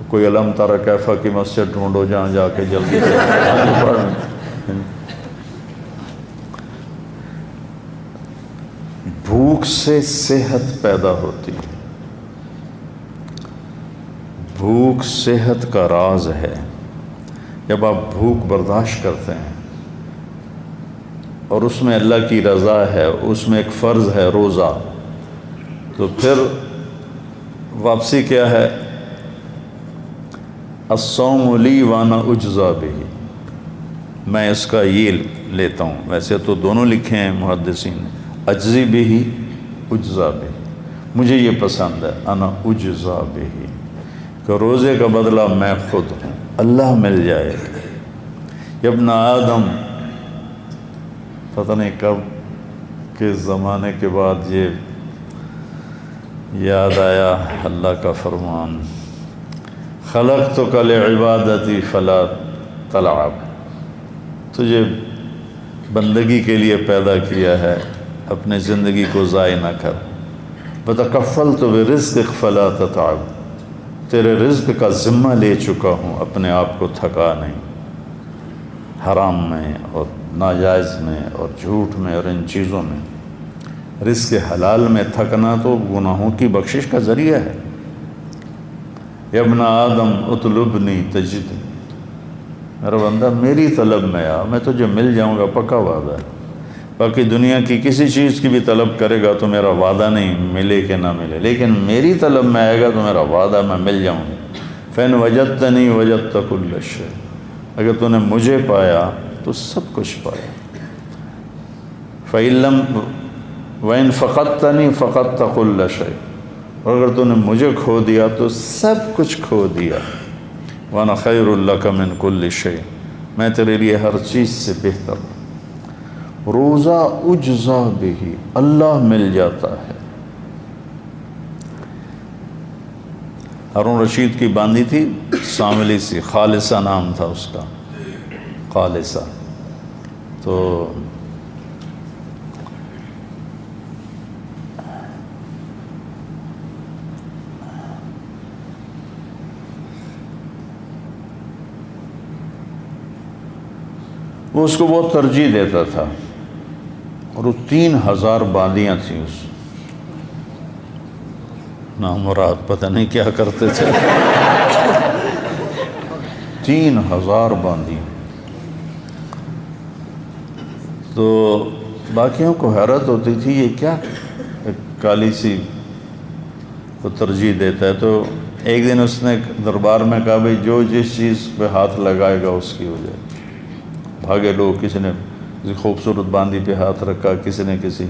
کوئی علم تارا کیفا کی مسجد ڈھونڈو جہاں جا کے جلدی سے پڑھ. بھوک سے صحت پیدا ہوتی ہے. بھوک صحت کا راز ہے. جب آپ بھوک برداشت کرتے ہیں اور اس میں اللہ کی رضا ہے، اس میں ایک فرض ہے روزہ، تو پھر واپسی کیا ہے؟ الصوم لی وانا اجزا بہ، میں اس کا یہ لیتا ہوں. ویسے تو دونوں لکھے ہیں محدثین نے، اجزی بہ اجزا بہ. مجھے یہ پسند ہے انا اجزا بہ، کہ روزے کا بدلہ میں خود ہوں، اللہ مل جائے. ابن آدم، پتہ نہیں کب کے زمانے کے بعد یہ یاد آیا اللہ کا فرمان، خلقتک لعبادتی فلا تلعب، تجھے بندگی کے لیے پیدا کیا ہے، اپنے زندگی کو ضائع نہ کر. وتکفلت برزقک فلا تتعب، تیرے رزق کا ذمہ لے چکا ہوں، اپنے آپ کو تھکا نہیں. حرام میں اور ناجائز میں اور جھوٹ میں اور ان چیزوں میں. رزق حلال میں تھکنا تو گناہوں کی بخشش کا ذریعہ ہے. یا ابن آدم اطلبنی تجدنی، میرا بندہ میری طلب میں آ، میں تجھے مل جاؤں گا، پکا وعدہ ہے. باقی دنیا کی کسی چیز کی بھی طلب کرے گا تو میرا وعدہ نہیں ملے کہ نہ ملے، لیکن میری طلب میں آئے گا تو میرا وعدہ میں مل جاؤں گا. فَإِنْ وَجَدْتَنِي وَجَدْتَ كُلَّ شَيْءٍ، اگر تو نے مجھے پایا تو سب کچھ پایا. فَإِن لَمْ وَإِنْ فَقَدْتَنِي فَقَدْتَ كُلَّ شَيْءٍ، اور اگر تو نے مجھے کھو دیا تو سب کچھ کھو دیا. وَأَنَا خَيْرٌ لَكَ مِنْ كُلِّ شَيْءٍ، میں تیرے لیے ہر چیز سے بہتر ہوں. روزہ اجزا بہ، اللہ مل جاتا ہے. ہارون رشید کی باندھی تھی ساملی سی، خالصہ نام تھا اس کا، خالصہ. تو وہ اس کو بہت ترجیح دیتا تھا، اور وہ 3000 باندیاں تھیں. اس نامراد پتہ نہیں کیا کرتے تھے. 3000 باندیاں. تو باقیوں کو حیرت ہوتی تھی یہ کیا کالی سی کو ترجیح دیتا ہے. تو ایک دن اس نے دربار میں کہا بھئی جو جس چیز پہ ہاتھ لگائے گا اس کی ہو جائے. بھاگے لوگ، کسی نے کسی خوبصورت باندی پہ ہاتھ رکھا، کسی نے کسی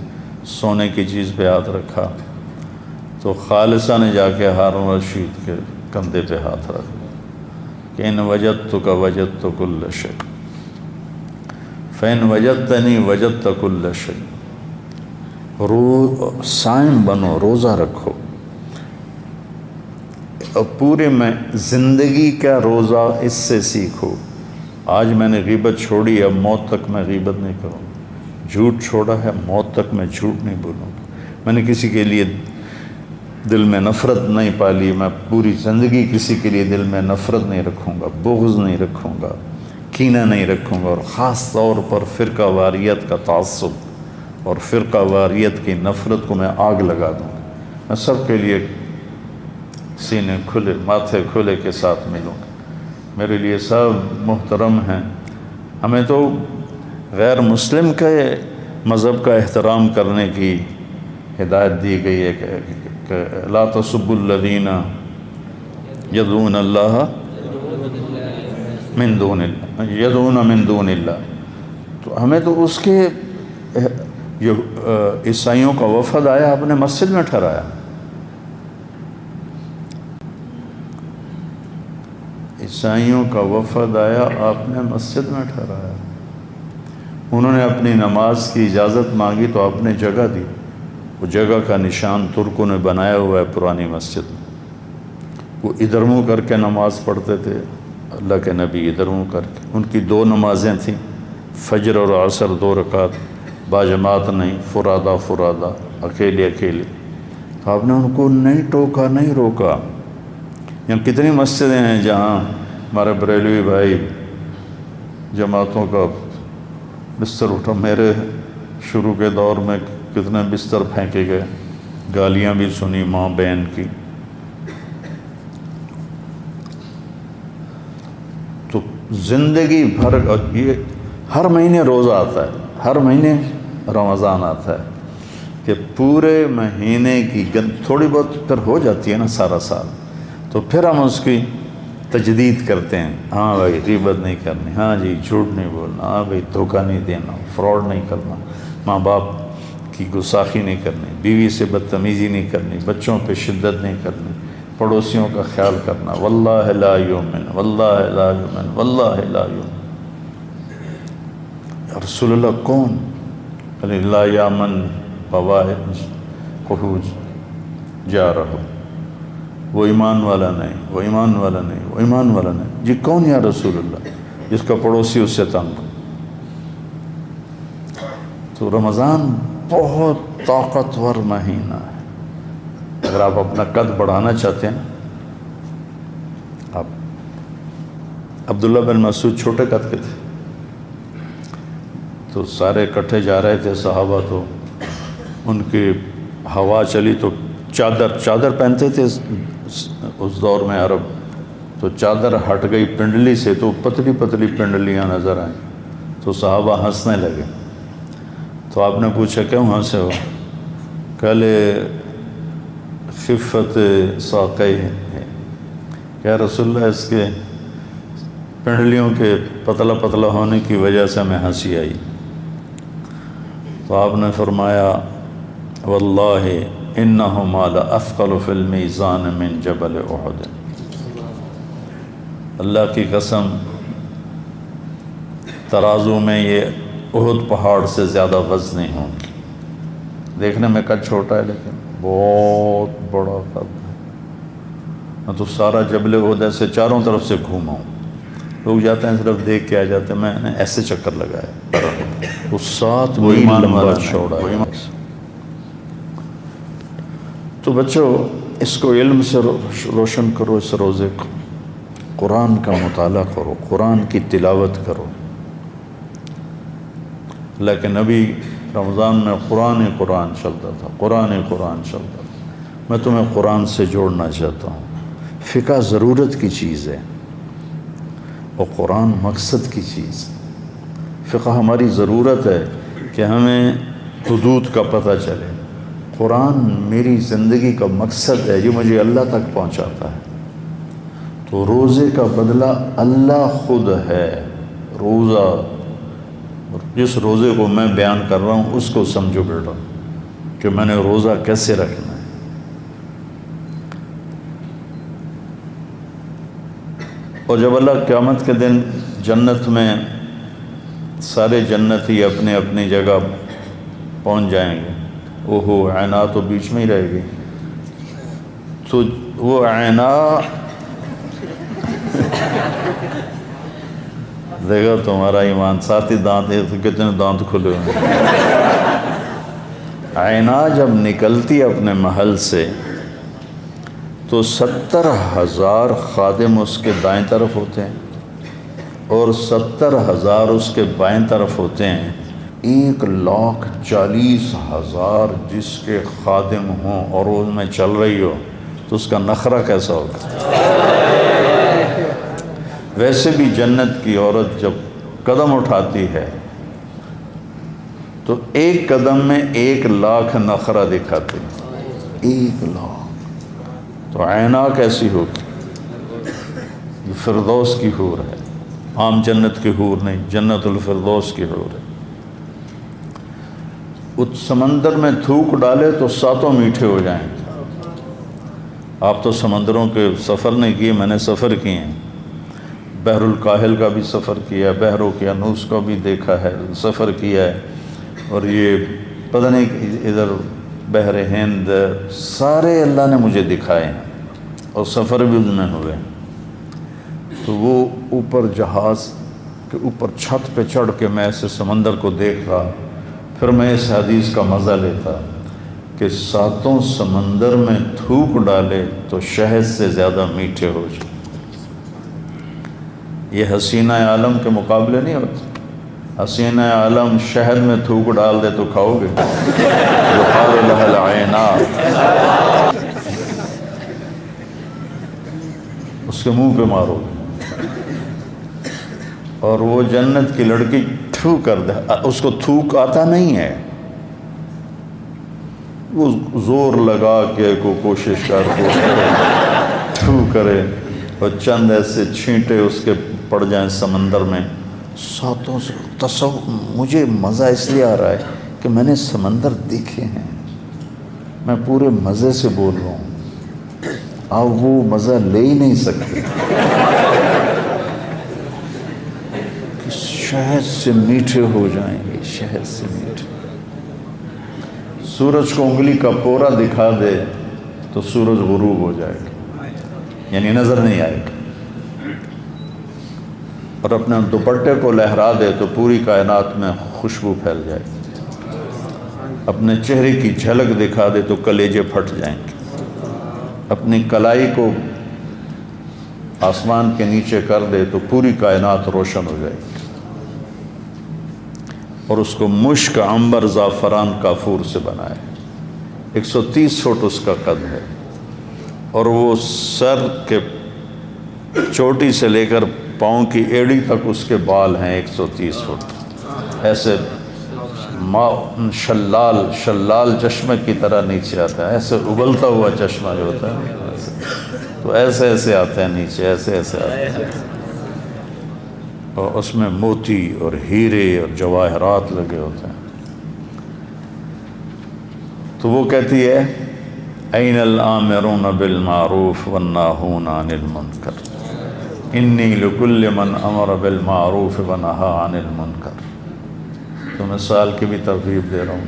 سونے کی چیز پہ ہاتھ رکھا. تو خالصہ نے جا کے ہارون رشید کے کندھے پہ ہاتھ رکھا کہ ان وجدتک وجدت کل شیء، فإن وجدتنی وجدت کل شیء. صائم بنو، روزہ رکھو، اور پورے میں زندگی کا روزہ اس سے سیکھو. آج میں نے غیبت چھوڑی، اب موت تک میں غیبت نہیں کروں. جھوٹ چھوڑا ہے، موت تک میں جھوٹ نہیں بولوں. میں نے کسی کے لیے دل میں نفرت نہیں پالی، میں پوری زندگی کسی کے لیے دل میں نفرت نہیں رکھوں گا، بغض نہیں رکھوں گا، کینہ نہیں رکھوں گا. اور خاص طور پر فرقہ واریت کا تعصب اور فرقہ واریت کی نفرت کو میں آگ لگا دوں. میں سب کے لیے سینے کھلے، ماتھے کھلے کے ساتھ ملوں گا. میرے لیے سب محترم ہیں. ہمیں تو غیر مسلم کے مذہب کا احترام کرنے کی ہدایت دی گئی ہے کہ لا تسبوا الذین یدعون اللہ من دون اللہ، یدعون من دون اللہ. تو ہمیں تو اس کے جو عیسائیوں کا وفد آیا اپنے مسجد میں ٹھہرایا. عیسائیوں کا وفد آیا، آپ نے مسجد میں ٹھہرایا. انہوں نے اپنی نماز کی اجازت مانگی تو آپ نے جگہ دی. وہ جگہ کا نشان ترکوں نے بنایا ہوا ہے پرانی مسجد میں. وہ ادھر منہ کر کے نماز پڑھتے تھے، اللہ کے نبی ادھر منہ کر کے. ان کی 2 نمازیں تھیں، فجر اور عصر 2 رکعت، باجماعت نہیں، فرادہ فرادہ، اکیلے اکیلے. تو آپ نے ان کو نہیں ٹوکا، نہیں روکا. یہاں کتنی مسجدیں ہیں جہاں ہمارے بریلوی بھائی جماعتوں کا بستر اٹھا. میرے شروع کے دور میں کتنے بستر پھینکے گئے، گالیاں بھی سنی ماں بہن کی. تو زندگی بھر یہ ہر مہینے روزہ آتا ہے، ہر مہینے رمضان آتا ہے کہ پورے مہینے کی تھوڑی بہت پھر ہو جاتی ہے نا سارا سال، تو پھر ہم اس کی تجدید کرتے ہیں. ہاں بھائی غیبت نہیں کرنی، ہاں جی جھوٹ نہیں بولنا، ہاں بھائی دھوکہ نہیں دینا، فراڈ نہیں کرنا، ماں باپ کی گستاخی نہیں کرنی، بیوی سے بدتمیزی نہیں کرنی، بچوں پہ شدت نہیں کرنی، پڑوسیوں کا خیال کرنا. واللہ لا یؤمن، واللہ لا یؤمن، واللہ لا یؤمن. رسول اللہ کون؟ لا یامن بوائقہ جارہ، وہ ایمان والا نہیں، وہ ایمان والا نہیں، وہ ایمان والا نہیں. جی کون یا رسول اللہ؟ جس کا پڑوسی اس سے تنگ ہو. تو رمضان بہت طاقتور مہینہ ہے. اگر آپ اپنا قد بڑھانا چاہتے ہیں، آپ عبداللہ بن مسعود چھوٹے قد کے تھے، تو سارے اکٹھے جا رہے تھے صحابہ. تو ان کی ہوا چلی تو چادر پہنتے تھے اس دور میں عرب، تو چادر ہٹ گئی پنڈلی سے تو پتلی پتلی پنڈلیاں نظر آئیں. تو صحابہ ہنسنے لگے. تو آپ نے پوچھا کیوں ہنسے ہو؟ کہلے خفت ساقی ہے. کیا رسول اللہ اس کے پنڈلیوں کے پتلا پتلا ہونے کی وجہ سے ہمیں ہنسی آئی. تو آپ نے فرمایا واللہ انہما لاثقل فی المیزان من جبل احد. اللہ کی قسم ترازو میں یہ احد پہاڑ سے زیادہ وزنی ہوں گی. دیکھنے میں قد چھوٹا ہے لیکن بہت بڑا قد ہے. میں تو سارا جبل احد ایسے چاروں طرف سے گھوما ہوں. لوگ جاتے ہیں صرف دیکھ کے آ جاتے ہیں، میں نے ایسے چکر لگایا. وہ 7 میل لمبا چوڑا ہے. تو بچوں اس کو علم سے روشن کرو. اس روزے کو قرآن کا مطالعہ کرو، قرآن کی تلاوت کرو. لیکن نبی رمضان میں قرآن چلتا تھا، قرآن چلتا تھا. میں تمہیں قرآن سے جوڑنا چاہتا ہوں. فقہ ضرورت کی چیز ہے اور قرآن مقصد کی چیز. فقہ ہماری ضرورت ہے کہ ہمیں حدود کا پتہ چلے. قرآن میری زندگی کا مقصد ہے جو مجھے اللہ تک پہنچاتا ہے. تو روزے کا بدلہ اللہ خود ہے. روزہ، جس روزے کو میں بیان کر رہا ہوں اس کو سمجھو بیٹا کہ میں نے روزہ کیسے رکھنا ہے. اور جب اللہ قیامت کے دن جنت میں سارے جنتی اپنے اپنی جگہ پہنچ جائیں گے، اوہو عینا تو بیچ میں ہی رہے گی. تو وہ عینا دیکھا تمہارا ایمان، ساتھ ہی دانت ہے تو کتنے دانت کھلے ہوئے. عینا جب نکلتی اپنے محل سے تو 70,000 خادم اس کے دائیں طرف ہوتے ہیں اور 70,000 اس کے بائیں طرف ہوتے ہیں. 1,40,000 جس کے خادم ہوں اور روز میں چل رہی ہو تو اس کا نخرہ کیسا ہوگا. ویسے بھی جنت کی عورت جب قدم اٹھاتی ہے تو ایک قدم میں 1,00,000 نخرہ دکھاتے ہیں. 1,00,000. تو عینا کیسی ہوگی؟ یہ فردوس کی حور ہے، عام جنت کی حور نہیں، جنت الفردوس کی حور ہے. اس سمندر میں تھوک ڈالے تو 7 میٹھے ہو جائیں گے. آپ تو سمندروں کے سفر نہیں کیے، میں نے سفر کیے ہیں. بحر الکاہل کا بھی سفر کیا ہے، بحر اوقیانوس کا بھی دیکھا ہے، سفر کیا ہے، اور یہ پتہ نہیں ادھر بحر ہند، سارے اللہ نے مجھے دکھائے ہیں اور سفر بھی اس میں ہوئے۔ تو وہ اوپر جہاز کے اوپر چھت پہ چڑھ کے میں ایسے سمندر کو دیکھ رہا، پھر میں اس حدیث کا مزہ لیتا کہ 7 سمندر میں تھوک ڈالے تو شہد سے زیادہ میٹھے ہو جائے۔ یہ حسینہ عالم کے مقابلے نہیں ہوتے۔ حسینہ عالم شہد میں تھوک ڈال دے تو کھاؤ گے؟ یقال لها العینات، اس کے منہ پہ مارو گے۔ اور وہ جنت کی لڑکی تھو کر دے، اس کو تھوک آتا نہیں ہے، وہ زور لگا کے کوشش کر تھو کرے اور چند ایسے چھینٹے اس کے پڑ جائیں سمندر میں۔ 7 سے مجھے مزہ اس لیے آ رہا ہے کہ میں نے سمندر دیکھے ہیں، میں پورے مزے سے بول رہا ہوں، آپ وہ مزہ لے ہی نہیں سکتے۔ شہد سے میٹھے ہو جائیں گے، شہد سے میٹھے۔ سورج کو انگلی کا پورا دکھا دے تو سورج غروب ہو جائے گا، یعنی نظر نہیں آئے گا، اور اپنے دوپٹے کو لہرا دے تو پوری کائنات میں خوشبو پھیل جائے گی، اپنے چہرے کی جھلک دکھا دے تو کلیجے پھٹ جائیں گے، اپنی کلائی کو آسمان کے نیچے کر دے تو پوری کائنات روشن ہو جائے گی، اور اس کو مشک، عنبر، زعفران، کافور سے بنائے۔ 130 فٹ اس کا قد ہے، اور وہ سر کے چوٹی سے لے کر پاؤں کی ایڑی تک اس کے بال ہیں 130 فٹ، ایسے شلال چشمے کی طرح نیچے آتا ہے، ایسے ابلتا ہوا چشمہ جو ہوتا ہے تو ایسے ایسے آتے ہیں نیچے، ایسے ایسے آتے ہیں، اور اس میں موتی اور ہیرے اور جواہرات لگے ہوتے ہیں۔ تو وہ کہتی ہے این الآمرون بالمعروف والناہون عن المنکر انی لکل من امر بالمعروف ونہا عن المنکر۔ تو مثال کی بھی ترغیب دے رہا ہوں،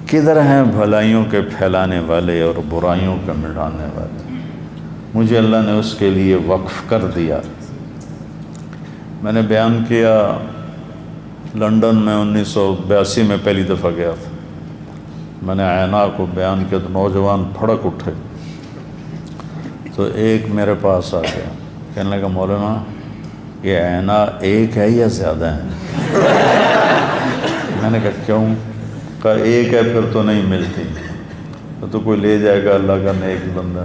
کدھر ہیں بھلائیوں کے پھیلانے والے اور برائیوں کے مٹانے والے؟ مجھے اللہ نے اس کے لیے وقف کر دیا۔ میں نے بیان کیا لنڈن میں 1982 میں پہلی دفعہ گیا تھا، میں نے عینا کو بیان کیا تو نوجوان پھڑک اٹھے، تو ایک میرے پاس آ گیا، کہنے لگا مولانا یہ عینا ایک ہے یا زیادہ ہیں؟ میں نے کہا کیوں؟ کہا ایک ہے پھر تو نہیں ملتی، تو کوئی لے جائے گا اللہ کا نیک بندہ،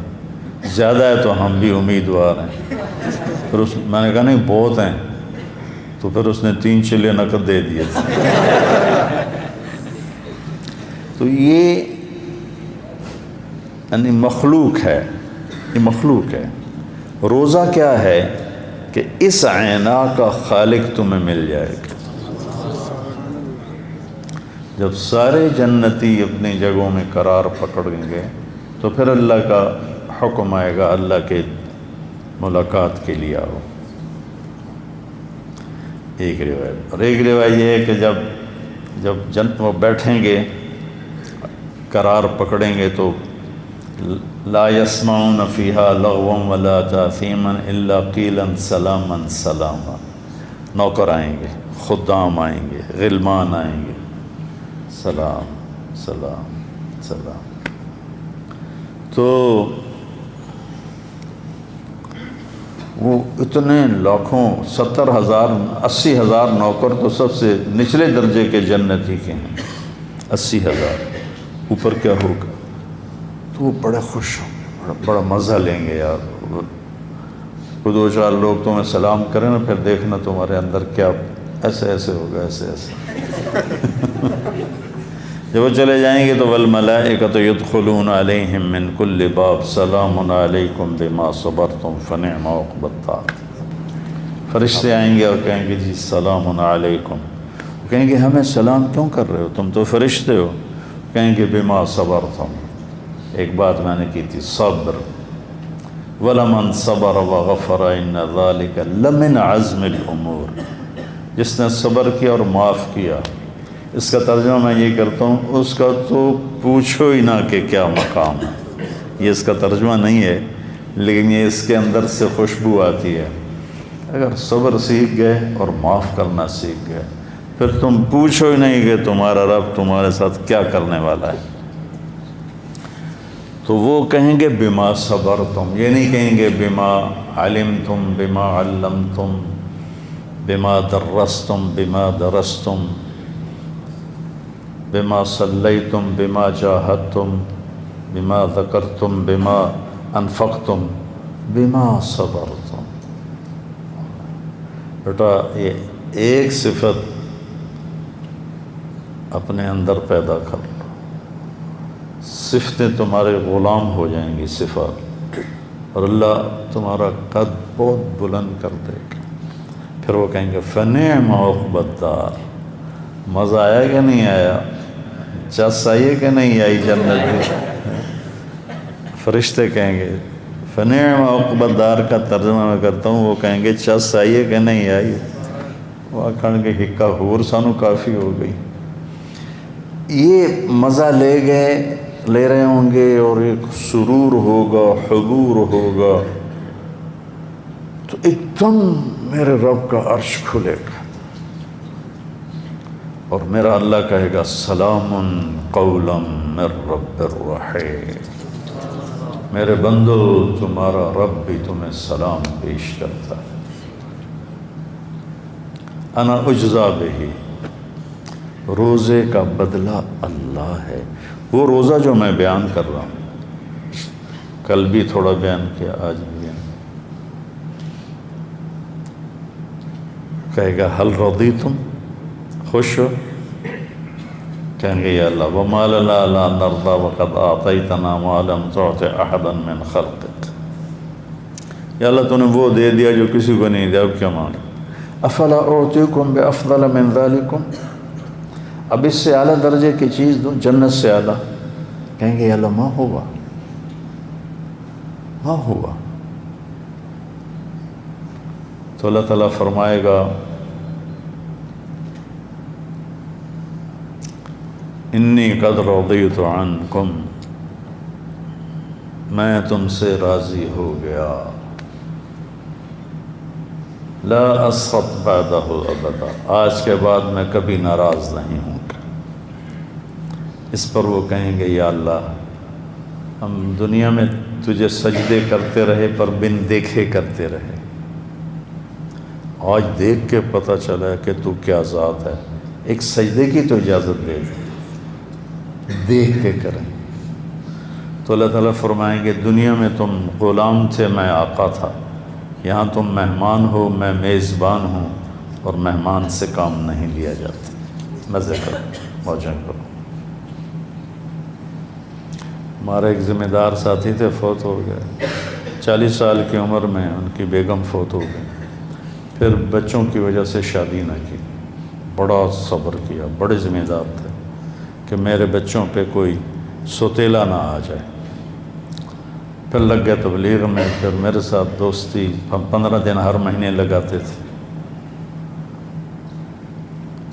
زیادہ ہے تو ہم بھی امیدوار ہیں۔ پھر میں نے کہا نہیں بہت ہیں، تو پھر اس نے 3 چلے نقد دے دیے تھے۔ تو یہ یعنی مخلوق ہے، یہ مخلوق ہے۔ روزہ کیا ہے کہ اس عینا کا خالق تمہیں مل جائے گا۔ جب سارے جنتی اپنی جگہوں میں قرار پکڑیں گے تو پھر اللہ کا حکم آئے گا اللہ کے ملاقات کے لیے آؤ۔ ایک روایت، اور ایک روایت یہ ہے کہ جب وہ بیٹھیں گے قرار پکڑیں گے تو لا يسمعون فيها لغوا ولا تاثیما الا قیلا سلاما سلاما۔ نوکر آئیں گے، خدام آئیں گے، غلمان آئیں گے، سلام سلام سلام۔ تو وہ اتنے لاکھوں 70,000 80,000 نوکر تو سب سے نچلے درجے کے جنتی کے ہیں، 80,000، اوپر کیا ہوگا؟ تو وہ بڑے خوش ہوں گے، بڑا مزہ لیں گے یار۔ کوئی 2-4 لوگ تمہیں سلام کریں نا، پھر دیکھنا تمہارے اندر کیا ایسے ایسے ہوگا، ایسے ایسے۔ جب وہ چلے جائیں گے تو والملائکۃ یدخلون علیہم من کل باب سلام علیکم بما صبرتم فنعم عقبی الدار۔ فرشتے آئیں گے اور کہیں گے جی سلام علیکم، کہیں گے ہمیں سلام کیوں کر رہے ہو، تم تو فرشتے ہو؟ کہیں گے بما صبرتم، ایک بات میں نے کی تھی، صبر، وَلَمَنْ صَبَرَ وَغَفَرَ إِنَّ ذَلِكَ لَمِنْ عَزْمِ الْأُمُورِ، جس نے صبر کیا اور معاف کیا، اس کا ترجمہ میں یہ کرتا ہوں، اس کا تو پوچھو ہی نہ کہ کیا مقام ہے۔ یہ اس کا ترجمہ نہیں ہے، لیکن یہ اس کے اندر سے خوشبو آتی ہے۔ اگر صبر سیکھ گئے اور معاف کرنا سیکھ گئے، پھر تم پوچھو ہی نہیں کہ تمہارا رب تمہارے ساتھ کیا کرنے والا ہے۔ تو وہ کہیں گے بما صبرتم، یہ نہیں کہیں گے بما علمتم، بما علمتم، بما درستم، بما درستم، بما صلیتم، بما جاہدتم، بما ذکرتم، بما انفقتم، بما صبرتم۔ بیٹا یہ ایک صفت اپنے اندر پیدا کر لو، صفتیں تمہارے غلام ہو جائیں گی صفات، اور اللہ تمہارا قد بہت بلند کر دے گا۔ پھر وہ کہیں گے فنعم عقبی الدار، مزہ آیا کہ نہیں آیا، چس آئی کہ نہیں آئی جنت میں۔ فرشتے کہیں گے فنعم عقبی الدار کا ترجمہ میں کرتا ہوں، وہ کہیں گے چس آئی کہ نہیں آئی، وہ کہیں گے ہکا حور سانو کافی ہو گئی۔ یہ مزہ لے رہے ہوں گے، اور ایک سرور ہوگا، حبور ہوگا، تو ایک دم میرے رب کا عرش کھلے گا، اور میرا اللہ کہے گا سلام قولا من رب الرحیم، میرے بندو تمہارا رب بھی تمہیں سلام پیش کرتا ہے۔ انا اجزا بہی، روزے کا بدلہ اللہ ہے۔ وہ روزہ جو میں بیان کر رہا ہوں، کل بھی تھوڑا بیان کیا، آج بھی بیان، کہے گا حل رضیتم، خوش ہو؟ کہیں گے یا اللہ وما لنا لا نرضى وقد اعطیتنا ما لم تعط احدا من خلقك، یا اللہ تو نے وہ دے دیا جو کسی کو نہیں دیا، اب کیا مانگے؟ افلا اعطیکم بافضل من ذلکم، اب اس سے اعلیٰ درجے کی چیز دوں، جنت سے اعلیٰ؟ کہیں گے یا اللہ ما ہوا، ما ہوا؟ تو اللہ تعالیٰ فرمائے گا انی قد رضیت عنکم، میں تم سے راضی ہو گیا، لا اسخط بعدہ ابدا، آج کے بعد میں کبھی ناراض نہیں ہوں گا۔ اس پر وہ کہیں گے یا اللہ ہم دنیا میں تجھے سجدے کرتے رہے پر بن دیکھے کرتے رہے، آج دیکھ کے پتہ چلا کہ تو کیا ذات ہے، ایک سجدے کی تو اجازت دے دے، دیکھ کے کریں۔ تو اللہ تعالیٰ فرمائیں گے دنیا میں تم غلام تھے، میں آقا تھا، یہاں تم مہمان ہو، میں میزبان ہوں، اور مہمان سے کام نہیں لیا جاتا، مزے کرو، موجیں کرو۔ ہمارے ایک ذمہ دار ساتھی تھے، فوت ہو گئے، 40 سال کی عمر میں ان کی بیگم فوت ہو گئی، پھر بچوں کی وجہ سے شادی نہ کی، بڑا صبر کیا، بڑے ذمہ دار تھے کہ میرے بچوں پہ کوئی سوتیلا نہ آ جائے۔ پھر لگ گئے تبلیغ میں، پھر میرے ساتھ دوستی، ہم 15 دن ہر مہینے لگاتے تھے۔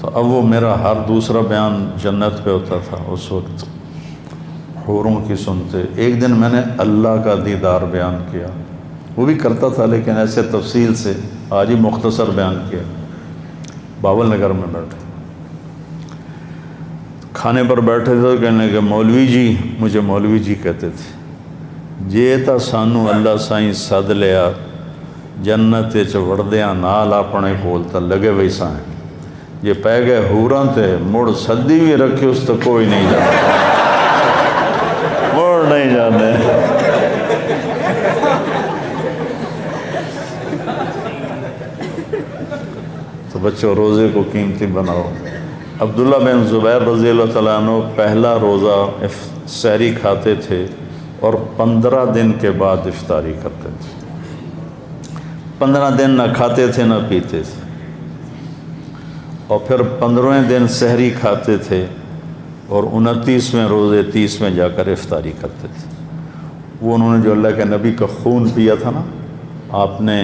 تو اب وہ میرا ہر دوسرا بیان جنت پہ ہوتا تھا، اس وقت حوروں کی سنتے۔ ایک دن میں نے اللہ کا دیدار بیان کیا، وہ بھی کرتا تھا لیکن ایسے تفصیل سے، آج ہی مختصر بیان کیا، باول نگر میں بیٹھے، کھانے پر بیٹھے تھے تو کہنے کہ مولوی جی، مجھے مولوی جی کہتے تھے، جے تا سانو اللہ سائیں سد لیا جنت چ وڑدیاں نال اپنے کول تا لگے ویسا ہیں، جے پہ گئے حوراں تے مڑ سدی بھی رکھے اس تو کوئی نہیں جاتا، مڑ نہیں جانے۔ تو بچوں روزے کو قیمتی بناؤ۔ عبداللہ بن زبیر رضی اللہ تعالیٰ عنہ پہلا روزہ سحری کھاتے تھے اور 15 دن کے بعد افطاری کرتے تھے، 15 دن نہ کھاتے تھے نہ پیتے تھے، اور پھر 15ویں دن سحری کھاتے تھے اور 29ویں روزے 30 میں جا کر افطاری کرتے تھے۔ وہ انہوں نے جو اللہ کے نبی کا خون پیا تھا نا، آپ نے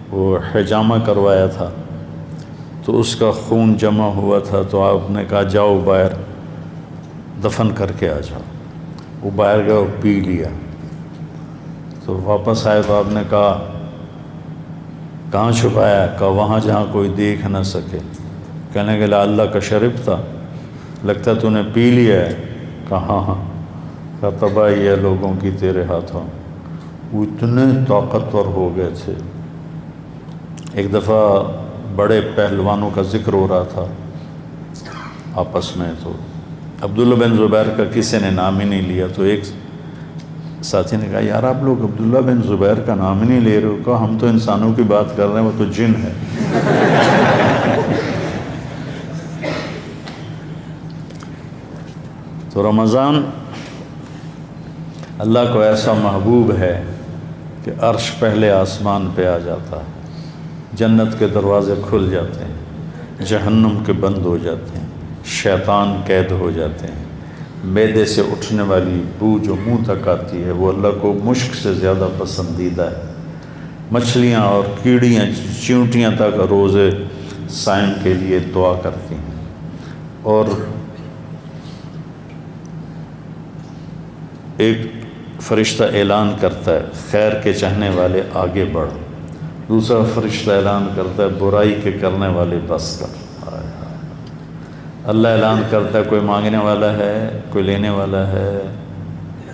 وہ حجامہ کروایا تھا تو اس کا خون جمع ہوا تھا، تو آپ نے کہا جاؤ باہر دفن کر کے آ جاؤ۔ وہ باہر گئے اور پی لیا، تو واپس آئے تو آپ نے کہا کہاں چھپایا؟ کہا وہاں جہاں کوئی دیکھ نہ سکے۔ کہنے کے لا اللہ کا شرب تھا، لگتا تو نے پی لیا ہے۔ کہا ہاں ہاں۔ کہا تباہی ہے لوگوں کی تیرے ہاتھوں۔ وہ اتنے طاقتور ہو گئے تھے۔ ایک دفعہ بڑے پہلوانوں کا ذکر ہو رہا تھا آپس میں، تو عبداللہ بن زبیر کا کسی نے نام ہی نہیں لیا، تو ایک ساتھی نے کہا یار آپ لوگ عبداللہ بن زبیر کا نام ہی نہیں لے رہے ہو۔ کہا ہم تو انسانوں کی بات کر رہے ہیں، وہ تو جن ہے۔ تو رمضان اللہ کو ایسا محبوب ہے کہ عرش پہلے آسمان پہ آ جاتا ہے، جنت کے دروازے کھل جاتے ہیں، جہنم کے بند ہو جاتے ہیں، شیطان قید ہو جاتے ہیں، معدے سے اٹھنے والی بو جو منہ تک آتی ہے وہ اللہ کو مشک سے زیادہ پسندیدہ ہے۔ مچھلیاں اور کیڑیاں چیونٹیاں تک روزے صائم کے لیے دعا کرتی ہیں، اور ایک فرشتہ اعلان کرتا ہے خیر کے چاہنے والے آگے بڑھ، دوسرا فرشتہ اعلان کرتا ہے برائی کے کرنے والے بس کر۔ اللہ اعلان کرتا ہے کوئی مانگنے والا ہے، کوئی لینے والا ہے،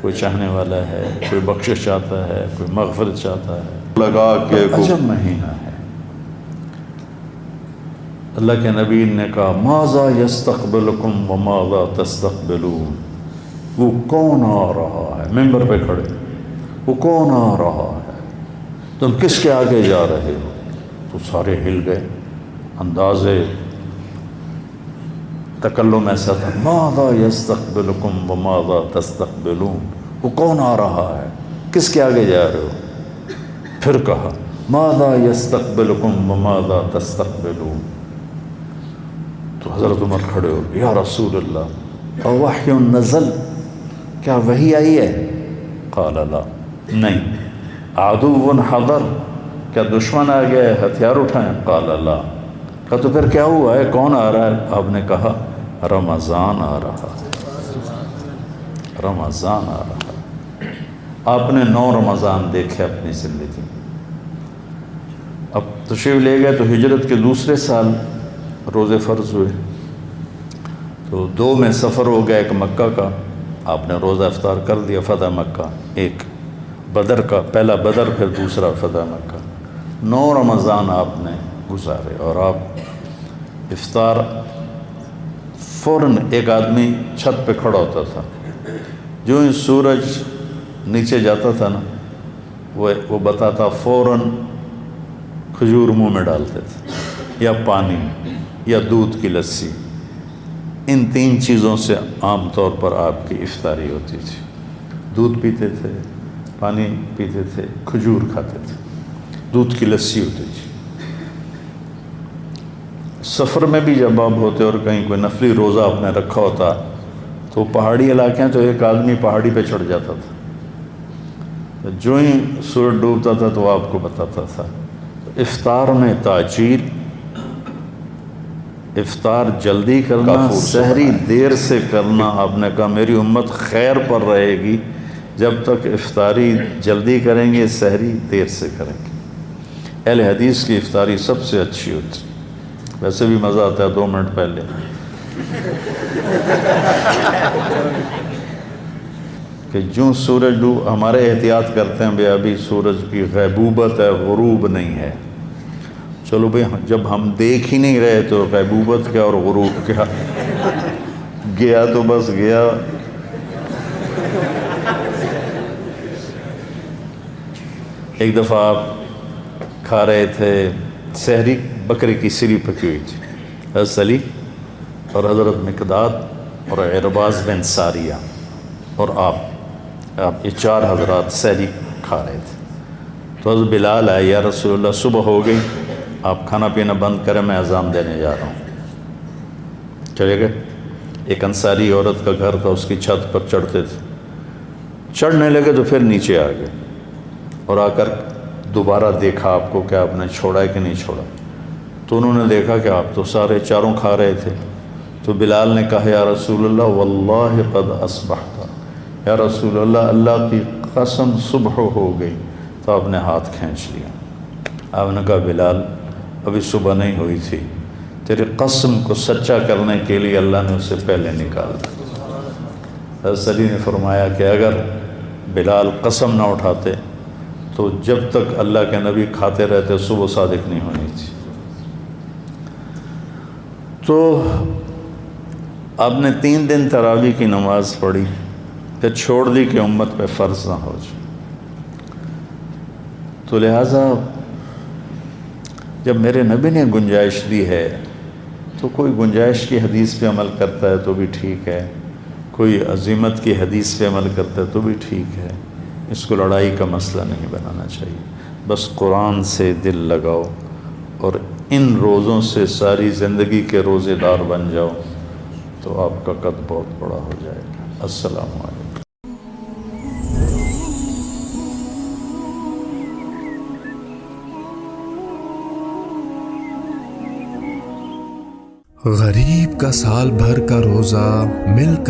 کوئی چاہنے والا ہے، کوئی بخشش چاہتا ہے، کوئی مغفرت چاہتا ہے۔ لگا کہ عجب مہینہ ہے۔ اللہ کے نبی نے کہا ماذا یستقبلکم وماذا تستقبلون، وہ کون آ رہا ہے؟ ممبر پہ کھڑے، وہ کون آ رہا ہے؟ تم کس کے آگے جا رہے ہو؟ تو سارے ہل گئے۔ اندازے تکلم ایسا تھا ماذا یستقبلکم وماذا تستقبلون، وہ کون آ رہا ہے؟ کس کے آگے جا رہے ہو؟ پھر کہا ماذا یستقبلکم وماذا تستقبلون۔ تو حضرت عمر کھڑے ہو یا رسول اللہ اوحی نزل، کیا وحی آئی ہے؟ قال لا، نہیں۔ عدو حضر، کیا دشمن آ گیا ہے ہتھیار اٹھائیں؟ قال لا۔ کہا تو پھر کیا ہوا ہے، کون آ رہا ہے؟ آپ نے کہا رمضان آ رہا ہے، رمضان آ رہا ہے۔ آپ نے 9 رمضان دیکھے اپنی زندگی میں۔ اب تشریف لے گئے تو ہجرت کے دوسرے سال روزے فرض ہوئے، تو 2 میں سفر ہو گیا، ایک مکہ کا، آپ نے روزہ افطار کر دیا فتح مکہ، ایک بدر کا، پہلا بدر پھر دوسرا فتح مکہ۔ 9 رمضان آپ نے گزارے، اور آپ افطار فوراً، ایک آدمی چھت پہ کھڑا ہوتا تھا، جو ہی سورج نیچے جاتا تھا نا وہ بتاتا فوراً کھجور منہ میں ڈالتے تھے، یا پانی یا دودھ کی لسی۔ ان 3 چیزوں سے عام طور پر آپ کی افطاری ہوتی تھی۔ دودھ پیتے تھے، پانی پیتے تھے، کھجور کھاتے تھے، دودھ کی لسی ہوتی تھی۔ سفر میں بھی جب آپ ہوتے اور کہیں کوئی نفلی روزہ آپ نے رکھا ہوتا تو پہاڑی علاقے ہیں، تو ایک آدمی پہاڑی پہ چڑھ جاتا تھا، جو ہی سورج ڈوبتا تھا تو آپ کو بتاتا تھا۔ افطار میں تاجیل، افطار جلدی کرنا، سحری دیر سے کرنا۔ آپ نے کہا میری امت خیر پر رہے گی جب تک افطاری جلدی کریں گے، سحری دیر سے کریں گے۔ اہل حدیث کی افطاری سب سے اچھی ہوتی، ویسے بھی مزہ آتا ہے 2 منٹ پہلے، کہ جو سورج ڈوب، ہمارے احتیاط کرتے ہیں بھئی ابھی سورج کی غیبوبت ہے، غروب نہیں ہے۔ چلو بھئی جب ہم دیکھ ہی نہیں رہے تو غیبوبت کیا اور غروب کیا، گیا تو بس گیا۔ ایک دفعہ آپ کھا رہے تھے سحری، بکرے کی سری پکی ہوئی تھی، حضرت علی اور حضرت مقداد اور عرباز بن ساریہ اور آپ یہ 4 حضرات سحری کھا رہے تھے۔ تو حضرت بلال آئے، یا رسول اللہ صبح ہو گئی، آپ کھانا پینا بند کریں، میں اذان دینے جا رہا ہوں۔ چلے گئے۔ ایک انصاری عورت کا گھر تھا، اس کی چھت پر چڑھتے تھے، چڑھنے لگے تو پھر نیچے آ گئے اور آ کر دوبارہ دیکھا آپ کو کہ آپ نے چھوڑا ہے کہ نہیں چھوڑا. تو انہوں نے دیکھا کہ آپ تو سارے چاروں کھا رہے تھے. تو بلال نے کہا یا رسول اللہ واللہ قد اصبحت، یا رسول اللہ اللہ کی قسم صبح ہو گئی. تو آپ نے ہاتھ کھینچ لیا. آپ نے کہا بلال ابھی صبح نہیں ہوئی تھی، تیری قسم کو سچا کرنے کے لیے اللہ نے اسے پہلے نکال دیا. حضرت علی نے فرمایا کہ اگر بلال قسم نہ اٹھاتے تو جب تک اللہ کے نبی کھاتے رہتے صبح صادق نہیں ہونی تھی. تو آپ نے 3 دن تراویح کی نماز پڑھی، پھر چھوڑ دی کہ امت پہ فرض نہ ہو جائے. تو لہٰذا جب میرے نبی نے گنجائش دی ہے تو کوئی گنجائش کی حدیث پہ عمل کرتا ہے تو بھی ٹھیک ہے، کوئی عزیمت کی حدیث پہ عمل کرتا ہے تو بھی ٹھیک ہے. اس کو لڑائی کا مسئلہ نہیں بنانا چاہیے. بس قرآن سے دل لگاؤ اور ان روزوں سے ساری زندگی کے روزے دار بن جاؤ تو آپ کا قد بہت بڑا ہو جائے گا. السلام علیکم. غریب کا سال بھر کا روزہ مل کر